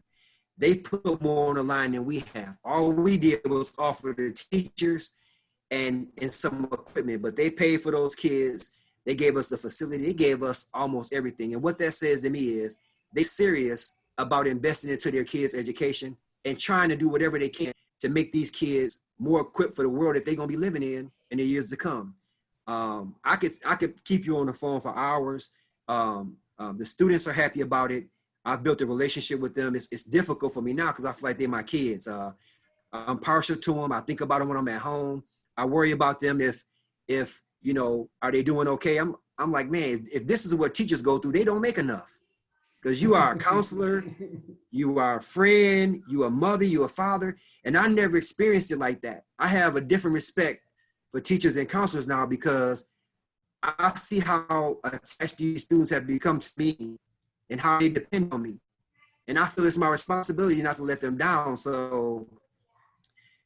They put more on the line than we have. All we did was offer the teachers and some equipment, but they paid for those kids. They gave us a facility. They gave us almost everything. And what that says to me is they serious about investing into their kids' education and trying to do whatever they can to make these kids more equipped for the world that they're gonna be living in the years to come. I could keep you on the phone for hours. The students are happy about it. I've built a relationship with them. It's difficult for me now because I feel like they're my kids. I'm partial to them. I think about them when I'm at home. I worry about them if you know, are they doing okay? I'm like, man, if this is what teachers go through, they don't make enough. Because you are a counselor, you are a friend, you are a mother, you are a father, and I never experienced it like that. I have a different respect for teachers and counselors now because I see how attached these students have become to me and how they depend on me. And I feel it's my responsibility not to let them down. So,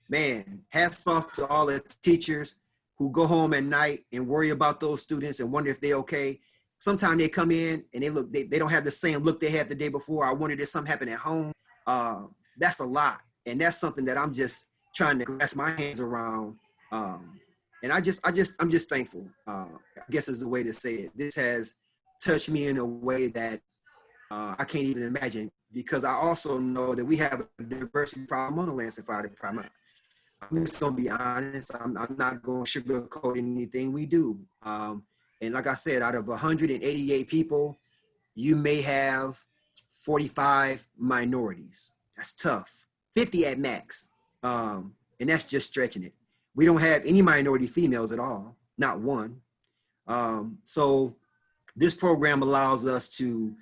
man, hats off to all the teachers who go home at night and worry about those students and wonder if they're okay. Sometimes they come in and they don't have the same look they had the day before. I wondered if something happened at home. That's a lot. And that's something that I'm just trying to grasp my hands around. And I'm just thankful. I guess is the way to say it. This has touched me in a way that I can't even imagine, because I also know that we have a diversity problem on the Lansing Fire Department. I'm just gonna be honest. I'm not gonna sugarcoat anything we do. And like I said, out of 188 people, you may have 45 minorities. That's tough. 50 at max. And that's just stretching it. We don't have any minority females at all, not one. So this program allows us to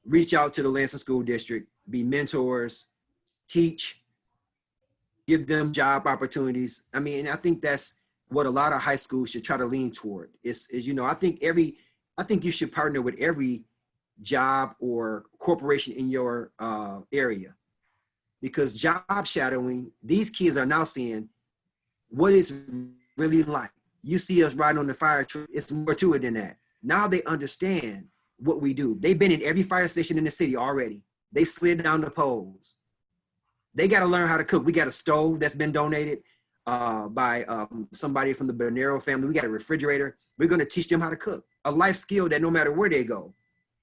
reach out to the Lansing School District, be mentors, teach, give them job opportunities. I mean, I think that's what a lot of high schools should try to lean toward. Is you know, I think you should partner with every job or corporation in your area, because job shadowing, these kids are now seeing what it's really like. You see us riding on the fire truck, it's more to it than that. Now they understand what we do. They've been in every fire station in the city already. They slid down the poles. They got to learn how to cook. We got a stove that's been donated by somebody from the Bernaro family. We got a refrigerator. We're going to teach them how to cook. A life skill that no matter where they go,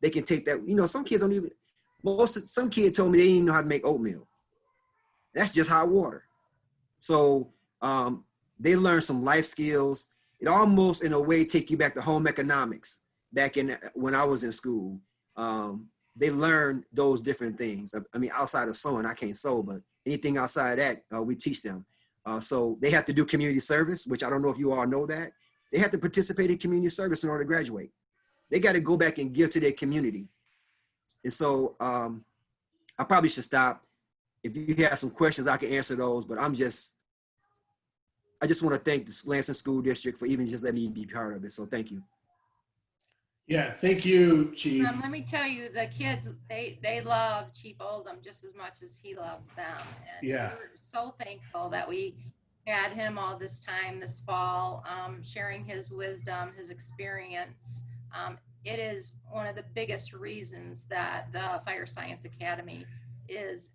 they can take that. You know, some kids don't even, some kid told me they didn't even know how to make oatmeal. That's just hot water. So they learn some life skills. It almost in a way take you back to home economics back in when I was in school. They learn those different things. I mean, outside of sewing, I can't sew, but anything outside that, we teach them. So they have to do community service, which I don't know if you all know that. They have to participate in community service in order to graduate. They got to go back and give to their community. And so I probably should stop. If you have some questions, I can answer those, but I just want to thank the Lansing School District for even just letting me be part of it. So thank you. Yeah, thank you, Chief. Let me tell you, the kids, they love Chief Oldham just as much as he loves them. And Yeah. we're so thankful that we had him all this time this fall, sharing his wisdom, his experience. It is one of the biggest reasons that the Fire Science Academy is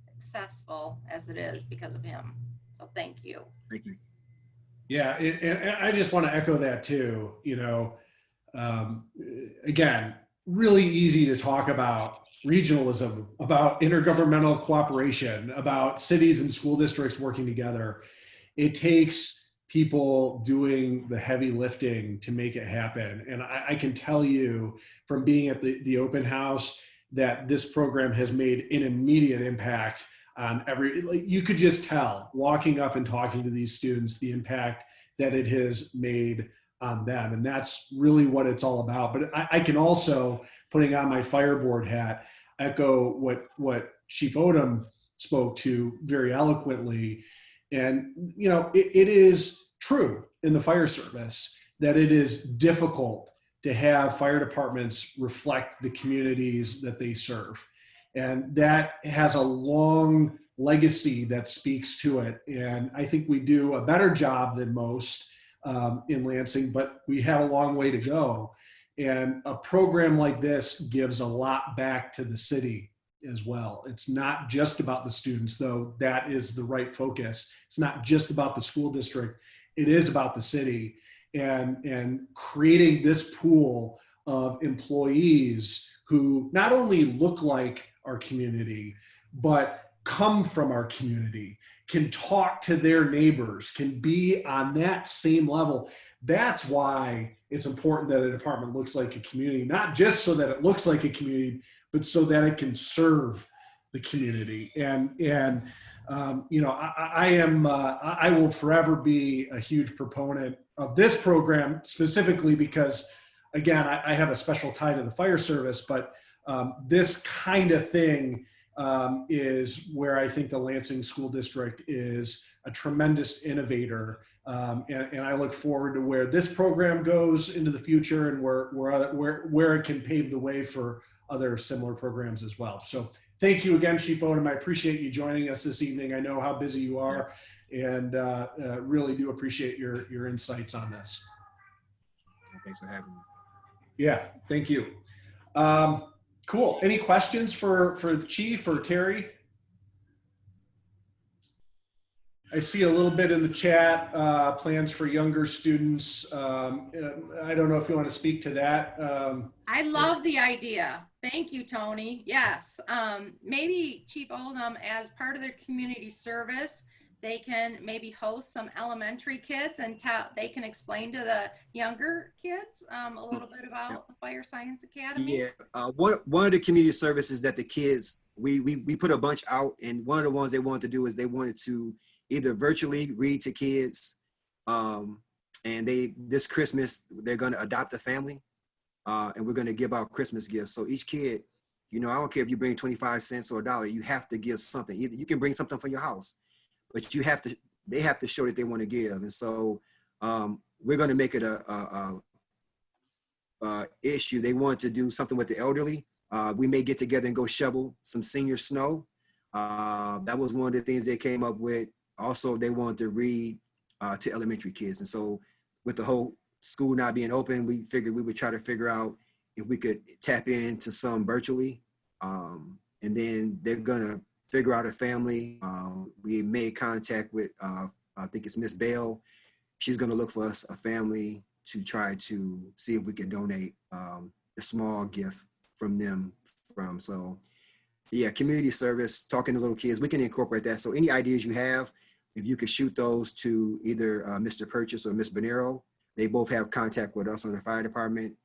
successful as it is because of him. So thank you. Thank you. Yeah, and I just want to echo that too. You know, again, really easy to talk about regionalism, about intergovernmental cooperation, about cities and school districts working together. It takes people doing the heavy lifting to make it happen. And I can tell you from being at the open house that this program has made an immediate impact on you could just tell walking up and talking to these students, the impact that it has made on them. And that's really what it's all about. But I can also, putting on my fire board hat, echo what Chief Odom spoke to very eloquently. And, you know, it is true in the fire service that it is difficult to have fire departments reflect the communities that they serve. And that has a long legacy that speaks to it. And I think we do a better job than most in Lansing, but we have a long way to go. And a program like this gives a lot back to the city as well. It's not just about the students, though that is the right focus. It's not just about the school district. It is about the city, and creating this pool of employees who not only look like our community, but come from our community, can talk to their neighbors, can be on that same level. That's why it's important that a department looks like a community, not just so that it looks like a community, but so that it can serve the community. And you know, I will forever be a huge proponent of this program, specifically because, again, I have a special tie to the fire service, but this kind of thing is where I think the Lansing School District is a tremendous innovator. And I look forward to where this program goes into the future, and where it can pave the way for other similar programs as well. So thank you again, Chief Odom. I appreciate you joining us this evening. I know how busy you are, and really do appreciate your insights on this. Thanks for having me. Yeah, thank you. Cool. Any questions for the Chief or Terry? I see a little bit in the chat, plans for younger students. I don't know if you want to speak to that. I love the idea. Thank you, Tony. Yes. Maybe Chief Oldham, as part of their community service, they can maybe host some elementary kids and they can explain to the younger kids a little bit about the Fire Science Academy. Yeah, one of the community services that the kids, we put a bunch out, and one of the ones they wanted to do is they wanted to either virtually read to kids, and this Christmas they're going to adopt a family, and we're going to give out Christmas gifts. So each kid, you know, I don't care if you bring 25 cents or $1, you have to give something. Either you can bring something from your house, but they have to show that they want to give. And so we're going to make it a issue. They want to do something with the elderly. We may get together and go shovel some senior snow. That was one of the things they came up with. Also, they wanted to read to elementary kids. And so with the whole school not being open, we figured we would try to figure out if we could tap into some virtually. And then they're gonna figure out a family. We made contact with, I think it's Miss Bell. She's gonna look for us a family to try to see if we can donate a small gift from them. So yeah, community service, talking to little kids, we can incorporate that. So any ideas you have, if you could shoot those to either Mr. Purchase or Miss Bernaro, they both have contact with us on the fire department.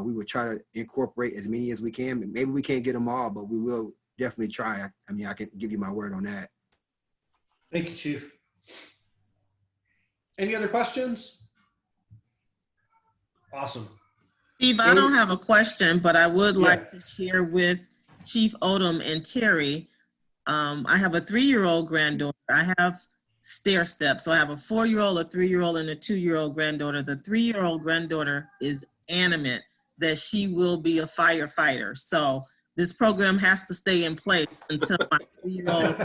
We would try to incorporate as many as we can. Maybe we can't get them all, but we will definitely try. I mean, I can give you my word on that. Thank you, Chief. Any other questions? Awesome. Steve, I don't have a question, but I would like to share with Chief Odom and Terry. I have a 3-year-old granddaughter. I have stair steps. So I have a 4-year-old, a 3-year-old, and a 2-year-old granddaughter. The 3-year-old granddaughter is adamant that she will be a firefighter. So this program has to stay in place until my 3-year-old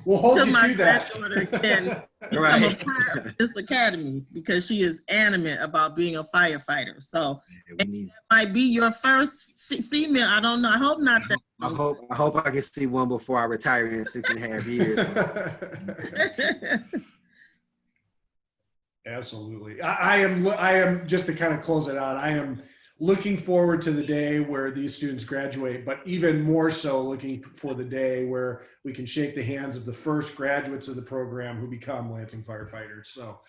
we'll hold you my to that. granddaughter can become a part of this academy, because she is adamant about being a firefighter. So it might be your first female. I don't know. I hope not. That I hope I can see one before I retire in 6.5 years. Absolutely. I am just to kind of close it out. I am looking forward to the day where these students graduate, but even more so looking for the day where we can shake the hands of the first graduates of the program who become Lansing firefighters. So,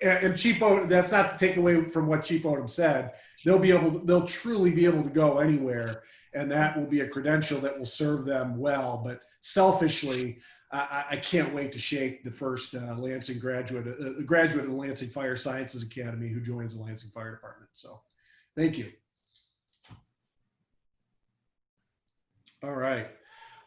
and Chief Odom, that's not to take away from what Chief Odom said. They'll truly be able to go anywhere, and that will be a credential that will serve them well. But selfishly, I can't wait to shake the first Lansing graduate of the Lansing Fire Sciences Academy who joins the Lansing Fire Department. So thank you. All right.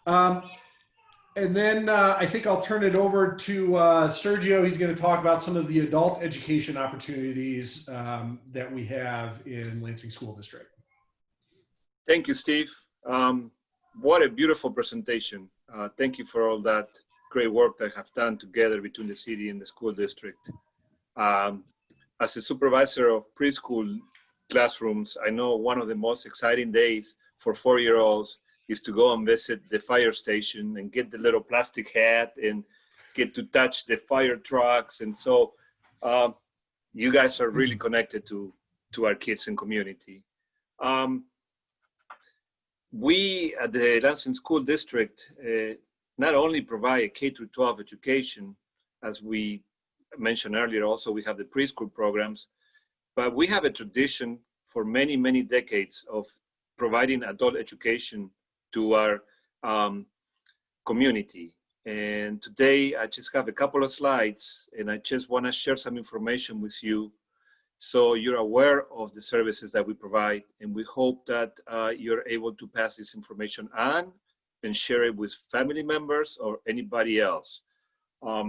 And then I think I'll turn it over to Sergio. He's going to talk about some of the adult education opportunities that we have in Lansing School District. Thank you, Steve. What a beautiful presentation. Thank you for all that great work that have done together between the city and the school district. As a supervisor of preschool classrooms, I know one of the most exciting days for 4-year-olds is to go and visit the fire station and get the little plastic hat and get to touch the fire trucks. And so you guys are really connected to our kids and community. We at the Lansing School District not only provide a K-12 education, as we mentioned earlier, also we have the preschool programs, but we have a tradition for many, many decades of providing adult education to our community. And today I just have a couple of slides and I just want to share some information with you so you're aware of the services that we provide, and we hope that you're able to pass this information on and share it with family members or anybody else. Let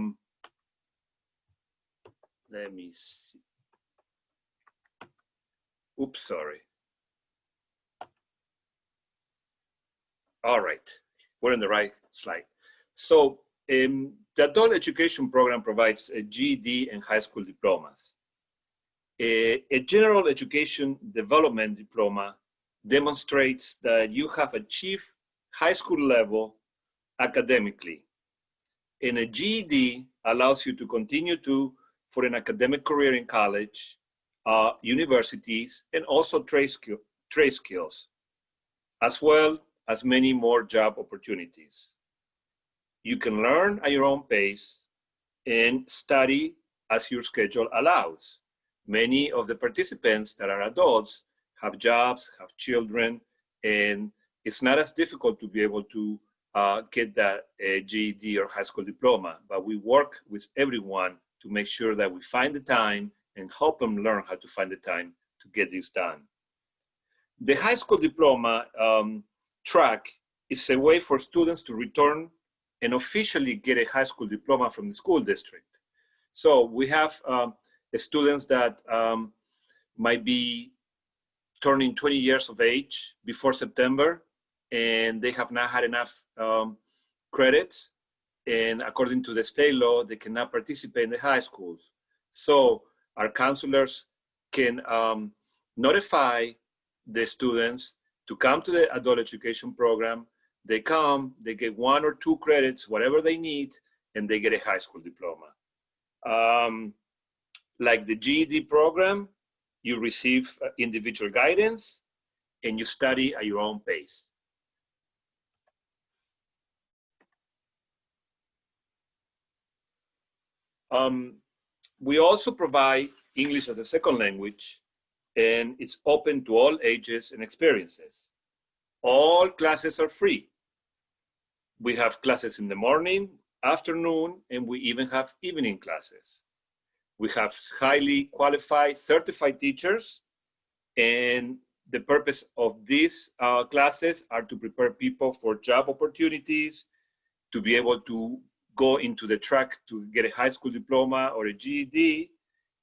me see. Oops, sorry. All right, we're in the right slide. So the adult education program provides a GED and high school diplomas. A general education development diploma demonstrates that you have achieved high school level academically. And a GED allows you to continue for an academic career in college, universities, and also trade skills, as well as many more job opportunities. You can learn at your own pace and study as your schedule allows. Many of the participants that are adults have jobs, have children, and it's not as difficult to be able to get that GED or high school diploma, but we work with everyone to make sure that we find the time and help them learn how to find the time to get this done. The high school diploma track is a way for students to return and officially get a high school diploma from the school district. So we have students that might be turning 20 years of age before September, and they have not had enough credits. And according to the state law, they cannot participate in the high schools. So our counselors can notify the students to come to the adult education program. They come, they get 1 or 2 credits, whatever they need, and they get a high school diploma. Like the GED program, you receive individual guidance and you study at your own pace. We also provide English as a second language, and it's open to all ages and experiences. All classes are free. We have classes in the morning, afternoon, and we even have evening classes. We have highly qualified, certified teachers, and the purpose of these classes are to prepare people for job opportunities, to be able to go into the track to get a high school diploma or a GED,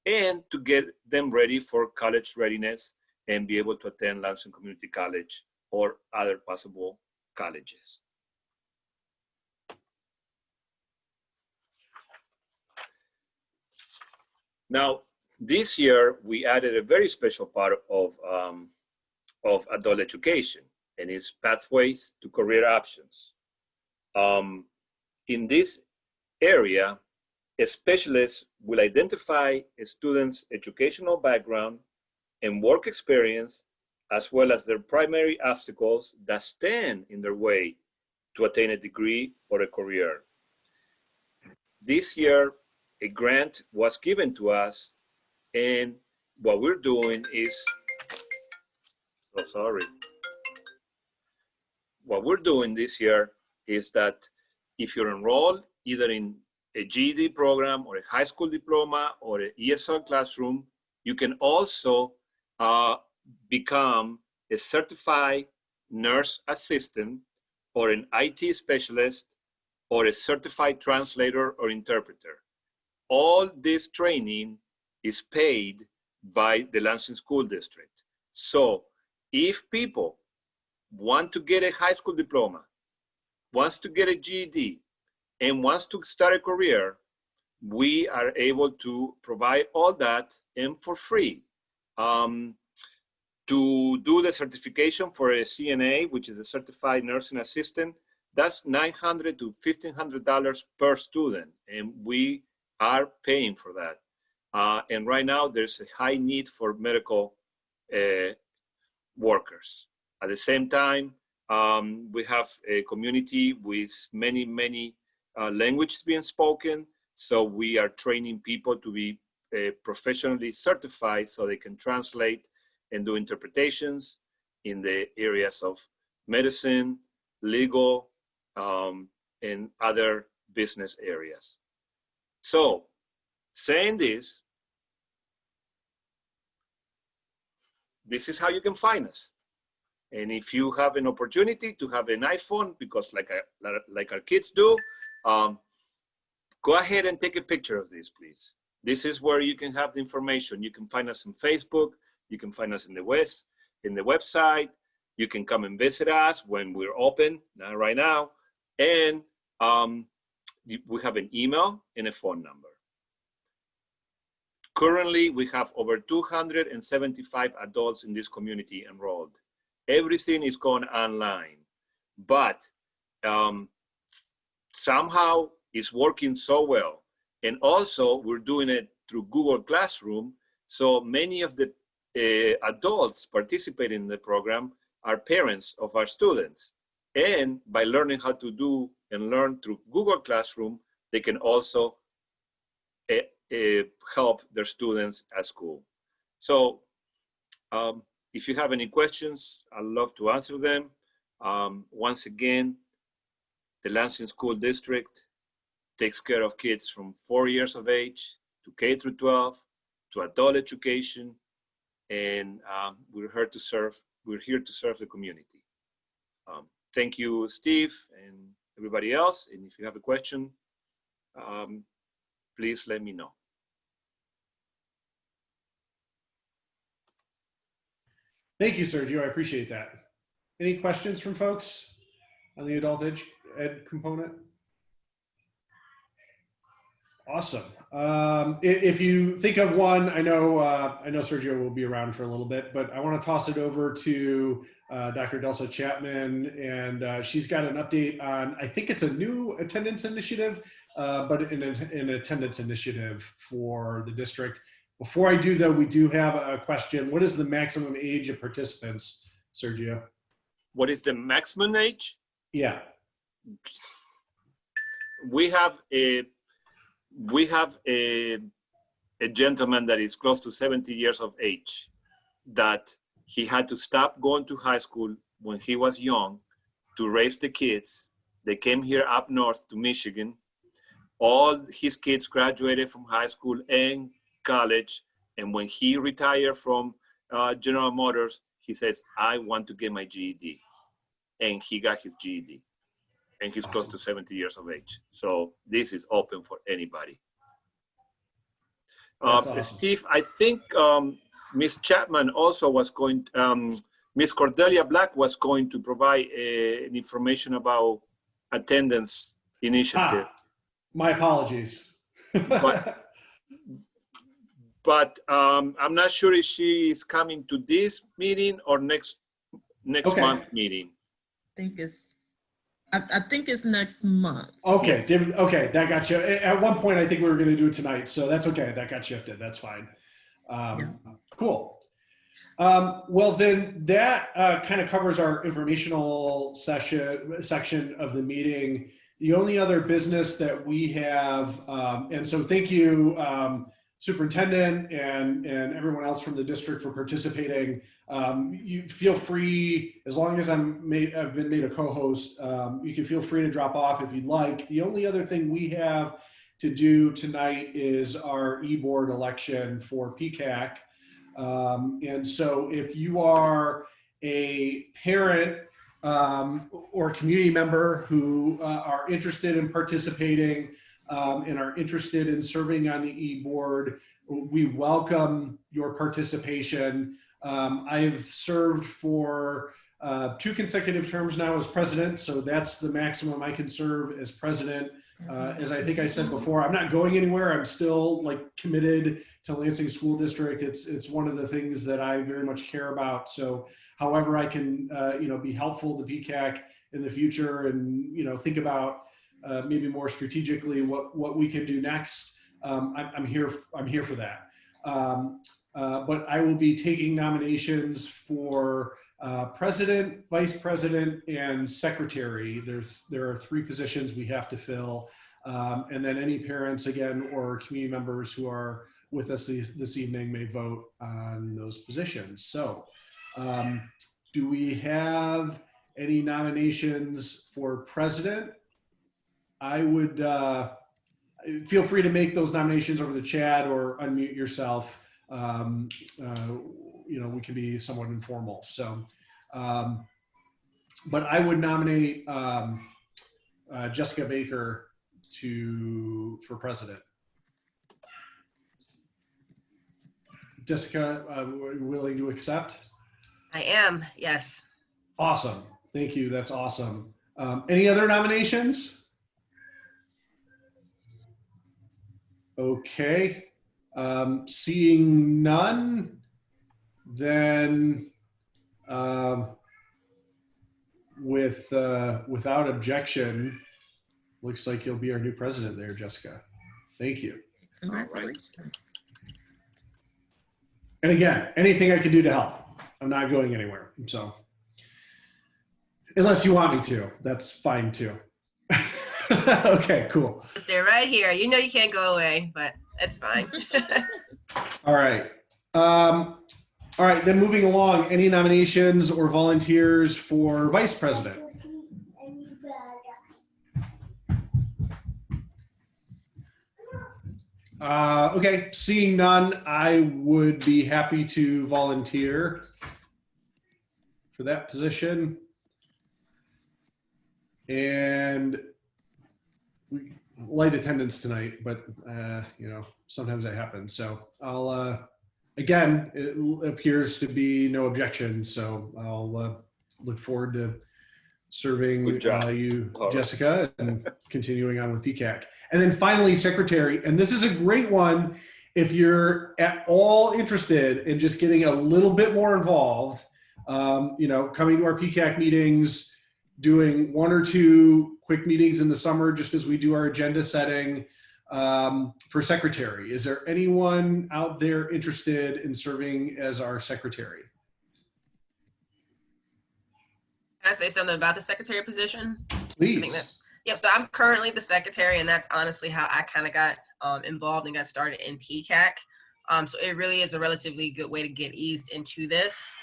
and to get them ready for college readiness and be able to attend Lansing Community College or other possible colleges. Now, this year, we added a very special part of adult education, and it's pathways to career options. In this area, a specialist will identify a student's educational background and work experience, as well as their primary obstacles that stand in their way to attain a degree or a career. This year, a grant was given to us, and what we're doing is, what we're doing this year is that if you're enrolled either in a GED program or a high school diploma or an ESL classroom, you can also become a certified nurse assistant or an IT specialist or a certified translator or interpreter. All this training is paid by the Lansing School District. So if people want to get a high school diploma, wants to get a GED, and wants to start a career, we are able to provide all that and for free. To do the certification for a CNA, which is a Certified Nursing Assistant, that's $900 to $1,500 per student, and we are paying for that. And right now, there's a high need for medical workers. At the same time, we have a community with many languages being spoken, so we are training people to be professionally certified so they can translate and do interpretations in the areas of medicine, legal, and other business areas. So, saying this is how you can find us. And if you have an opportunity to have an iPhone, because like our kids do, go ahead and take a picture of this, please. This is where you can have the information. You can find us on Facebook. You can find us in the website. You can come and visit us when we're open, not right now. And we have an email and a phone number. Currently, we have over 275 adults in this community enrolled. Everything is going online, but somehow it's working so well. And also, we're doing it through Google Classroom. So many of the adults participating in the program are parents of our students. And by learning how to do and learn through Google Classroom, they can also help their students at school. So if you have any questions, I'd love to answer them. Once again, the Lansing School District takes care of kids from 4 years of age to K through 12 to adult education, and we're here to serve the community. Thank you, Steve, and everybody else. And if you have a question, please let me know. Thank you, Sergio. I appreciate that. Any questions from folks on the adult ed component? Awesome. If you think of one, I know Sergio will be around for a little bit, but I want to toss it over to Dr. Delsa Chapman, and she's got an update on, I think it's a new attendance initiative, but an attendance initiative for the district. Before I do, though, we do have a question. What is the maximum age of participants, Sergio? What is the maximum age? Yeah. We have a gentleman that is close to 70 years of age that he had to stop going to high school when he was young to raise the kids. They came here up north to Michigan. All his kids graduated from high school and college. And when he retired from General Motors, he says, I want to get my GED. And he got his GED. And he's close to 70 years of age. So this is open for anybody. Awesome. Steve, I think Ms. Chapman also was going, Ms. Cordelia Black was going to provide information about attendance initiative. My apologies. But I'm not sure if she is coming to this meeting or next Okay. month meeting. I think it's next month. Okay, Yes. okay, that got you. At one point, I think we were going to do it tonight, so that's okay. That got shifted. That's fine. Cool. Well, then that kind of covers our informational section of the meeting. The only other business that we have, and so thank you, Superintendent and everyone else from the district for participating. You feel free, as long as I've been made a co-host, you can feel free to drop off if you'd like. The only other thing we have to do tonight is our e-board election for PCAC. And so if you are a parent or community member who are interested in participating and are interested in serving on the e-board, we welcome your participation. I've served for 2 consecutive terms now as president, so that's the maximum I can serve as president As I think I said before, I'm not going anywhere. I'm still like committed to Lansing School District. It's one of the things that I very much care about. So however I can, be helpful to PCAC in the future and, think about maybe more strategically what we can do next. I'm here for that. But I will be taking nominations for president, vice president, and secretary. There are 3 positions we have to fill. And then any parents, again, or community members who are with us this evening may vote on those positions. So do we have any nominations for president? I would feel free to make those nominations over the chat or unmute yourself. We can be somewhat informal. So, but I would nominate Jessica Baker for president. Jessica, are you willing to accept? I am, yes. Awesome. Thank you. That's awesome. Any other nominations? Okay. Seeing none, then without objection, looks like you'll be our new president there, Jessica. Thank you. Congratulations. And again, anything I can do to help. I'm not going anywhere. So unless you want me to, that's fine too. Okay, cool. Stay right here. You know you can't go away, but it's fine. All right. All right, then moving along, any nominations or volunteers for vice president? Okay, seeing none, I would be happy to volunteer for that position. And light attendance tonight, but sometimes that happens. So I'll, again, it appears to be no objection. So I'll look forward to serving you, Jessica, and continuing on with PCAC. And then finally, secretary. And this is a great one if you're at all interested in just getting a little bit more involved, coming to our PCAC meetings, doing 1 or 2 quick meetings in the summer, just as we do our agenda setting for secretary. Is there anyone out there interested in serving as our secretary? Can I say something about the secretary position? Please. Yep, so I'm currently the secretary, and that's honestly how I kind of got involved and got started in PCAC. So it really is a relatively good way to get eased into this.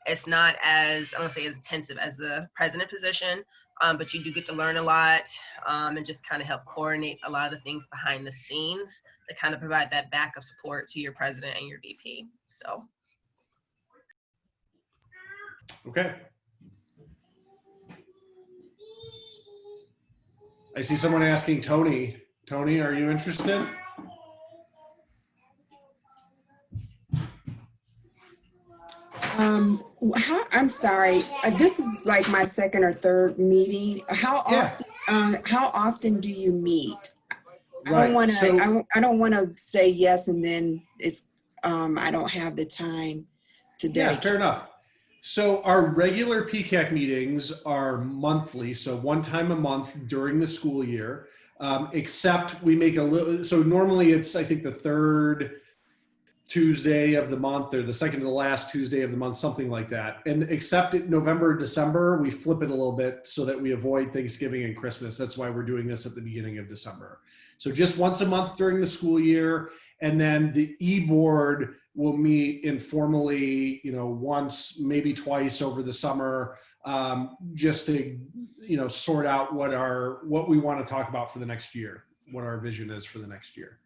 It's not as, I don't say as intensive as the president position, but you do get to learn a lot and just kind of help coordinate a lot of the things behind the scenes that kind of provide that backup support to your president and your VP. So. Okay. I see someone asking Tony. Tony, are you interested? I'm sorry. This is like my 2nd or 3rd meeting. How often do you meet? I don't want to say yes and then it's I don't have the time to dedicate. Yeah, fair enough. So our regular PCAC meetings are monthly, so 1 time a month during the school year, except we make a little, so normally it's, I think, the 3rd Tuesday of the month or the 2nd to the last Tuesday of the month, something like that. And except in November, December, we flip it a little bit so that we avoid Thanksgiving and Christmas. That's why we're doing this at the beginning of December. So just once a month during the school year, and then the e-board will meet informally, once, maybe twice over the summer, just to, sort out what we want to talk about for the next year, what our vision is for the next year.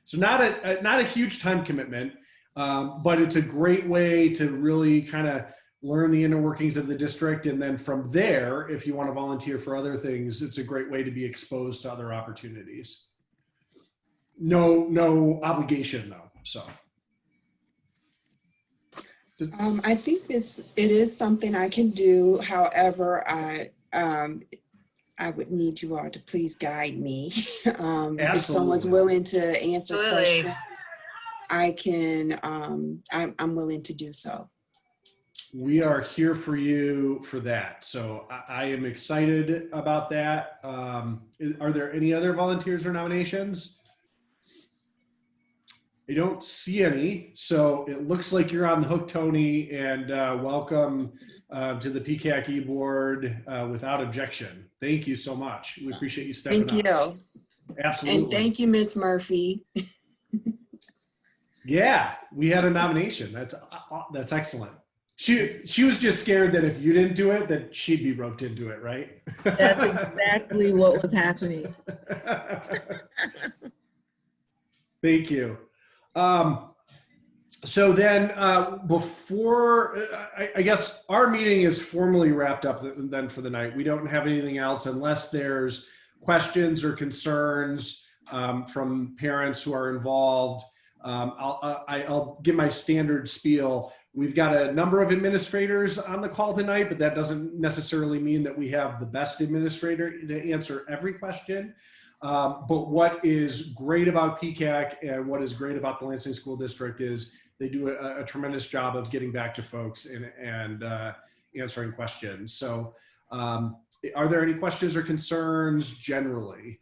So not a huge time commitment, but it's a great way to really kind of learn the inner workings of the district. And then from there, if you want to volunteer for other things, it's a great way to be exposed to other opportunities. No obligation though, so. I think it is something I can do. However, I would need you all to please guide me. If someone's Absolutely. willing to answer Absolutely. questions, I can, I'm willing to do so. We are here for you for that. So I am excited about that. Are there any other volunteers or nominations? I don't see any. So it looks like you're on the hook, Tony, and welcome to the PCAC board without objection. Thank you so much. We appreciate you stepping Thank up. you. Absolutely. And thank you, Miss Murphy. Yeah, we had a nomination. That's excellent. She was just scared that if you didn't do it, that she'd be roped into it, right? That's exactly what was happening. Thank you. So then before, I guess our meeting is formally wrapped up then for the night. We don't have anything else unless there's questions or concerns from parents who are involved. I'll give my standard spiel. We've got a number of administrators on the call tonight, but that doesn't necessarily mean that we have the best administrator to answer every question. But what is great about PCAC and what is great about the Lansing School District is they do a tremendous job of getting back to folks and answering questions. So are there any questions or concerns generally?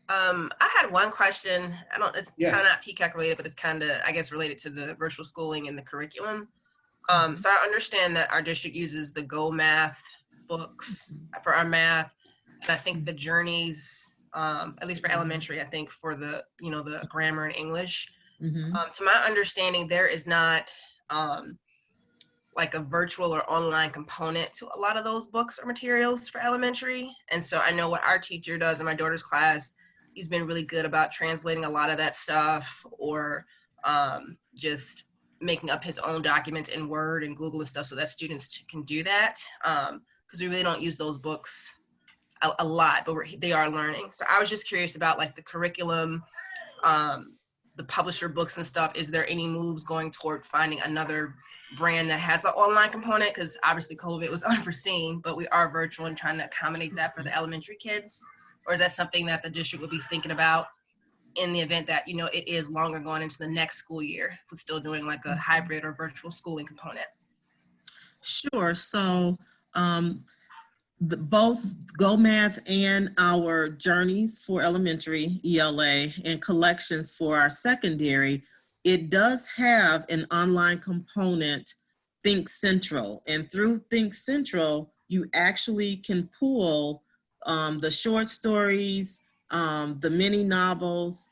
I had one question. It's kind of not PCAC related, but it's kind of, I guess, related to the virtual schooling and the curriculum. So I understand that our district uses the Go Math books for our math. And I think the journeys, at least for elementary, I think for the, the grammar and English. To my understanding, there is not like a virtual or online component to a lot of those books or materials for elementary. And so I know what our teacher does in my daughter's class. He's been really good about translating a lot of that stuff, or just making up his own documents in Word and Google and stuff so that students can do that. Because we really don't use those books a lot, but they are learning. So I was just curious about like the curriculum, the publisher books and stuff. Is there any moves going toward finding another brand that has an online component? Because obviously COVID was unforeseen, but we are virtual and trying to accommodate that for the elementary kids. Or is that something that the district would be thinking about in the event that, it is longer going into the next school year, with still doing like a hybrid or virtual schooling component? Sure. So both Go Math and our journeys for elementary, ELA, and collections for our secondary, it does have an online component, Think Central. And through Think Central, you actually can pull the short stories, the mini novels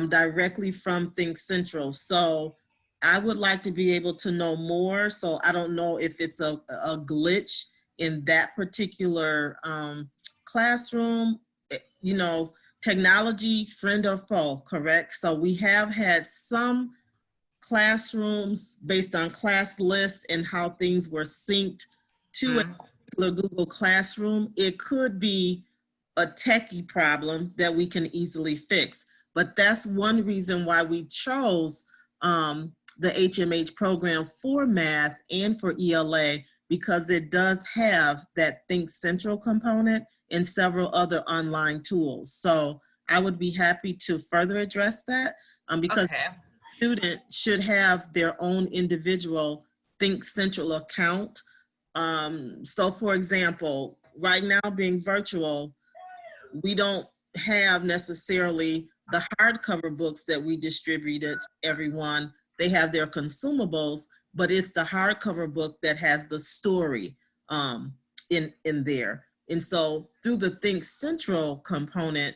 directly from Think Central. So I would like to be able to know more. So I don't know if it's a glitch in that particular classroom. Technology, friend or foe, correct? So we have had some classrooms based on class lists and how things were synced to a particular Google Classroom. It could be a techie problem that we can easily fix. But that's one reason why we chose the HMH program for math and for ELA, because it does have that Think Central component and several other online tools. So I would be happy to further address that because students should have their own individual Think Central account. So for example, right now being virtual, we don't have necessarily the hardcover books that we distributed to everyone. They have their consumables, but it's the hardcover book that has the story in there. And so through the Think Central component,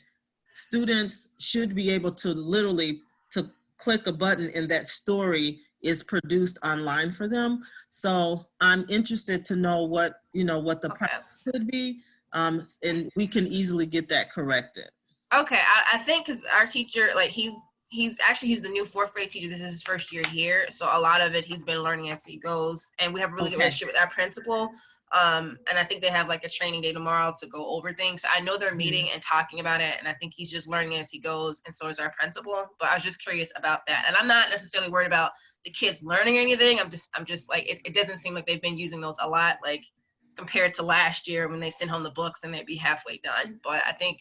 students should be able to literally to click a button and that story is produced online for them. So I'm interested to know what the problem could be, and we can easily get that corrected. Okay, I think because our teacher, like he's the new 4th grade teacher. This is his first year here, so a lot of it he's been learning as he goes, and we have a really good relationship with our principal. And I think they have like a training day tomorrow to go over things. So I know they're meeting and talking about it, and I think he's just learning as he goes, and so is our principal. But I was just curious about that, and I'm not necessarily worried about the kids learning anything. I'm just like it doesn't seem like they've been using those a lot. Like compared to last year when they sent home the books and they'd be halfway done. But I think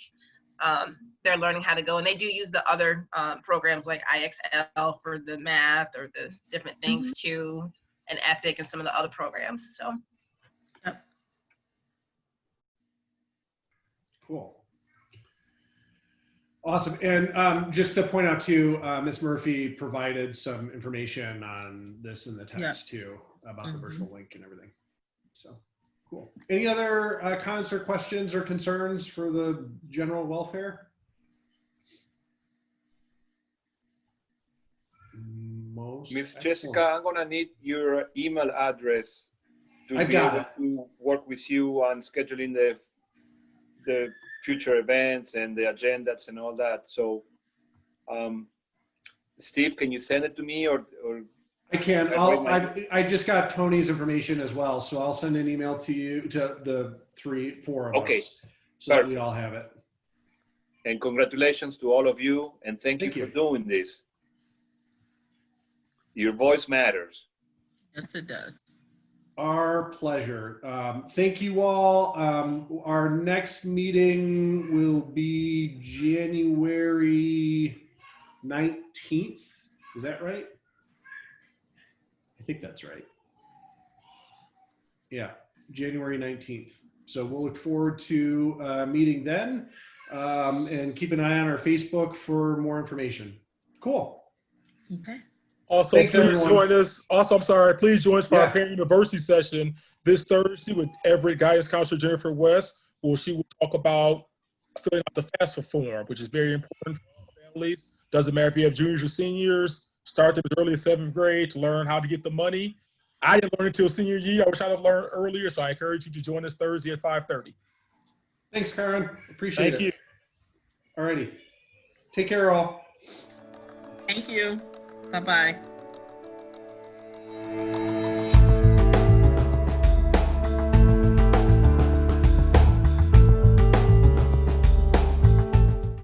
they're learning how to go, and they do use the other programs like IXL for the math or the different things too, and Epic and some of the other programs. So. Cool. Awesome. And just to point out too, Ms. Murphy provided some information on this in the text too, about the virtual link and everything. So cool. Any other comments or questions or concerns for the general welfare? Ms. Jessica, I'm gonna need your email address to be able to work with you on scheduling the future events and the agendas and all that. So, Steve, can you send it to me or I can. I just got Tony's information as well, so I'll send an email to you, to the four of us, so that we all have it. And congratulations to all of you, and thank you for doing this. Your voice matters. Yes, it does. Our pleasure. Thank you all. Our next meeting will be January 19th. Is that right? I think that's right. Yeah, January 19th. So we'll look forward to meeting then, and keep an eye on our Facebook for more information. Cool. Okay. Also, thanks, please everyone. join us. Also, I'm sorry, please join us for our Parent University session this Thursday with Everett Guidance Counselor Jennifer West, where she will talk about filling out the FAFSA form, which is very important for all families. Doesn't matter if you have juniors or seniors, start them as early as 7th grade to learn how to get the money. I didn't learn until senior year. I wish I'd have learned earlier, so I encourage you to join us Thursday at 5:30. Thanks, Karen. Appreciate it. Thank you. All righty. Take care, all. Thank you. Bye-bye.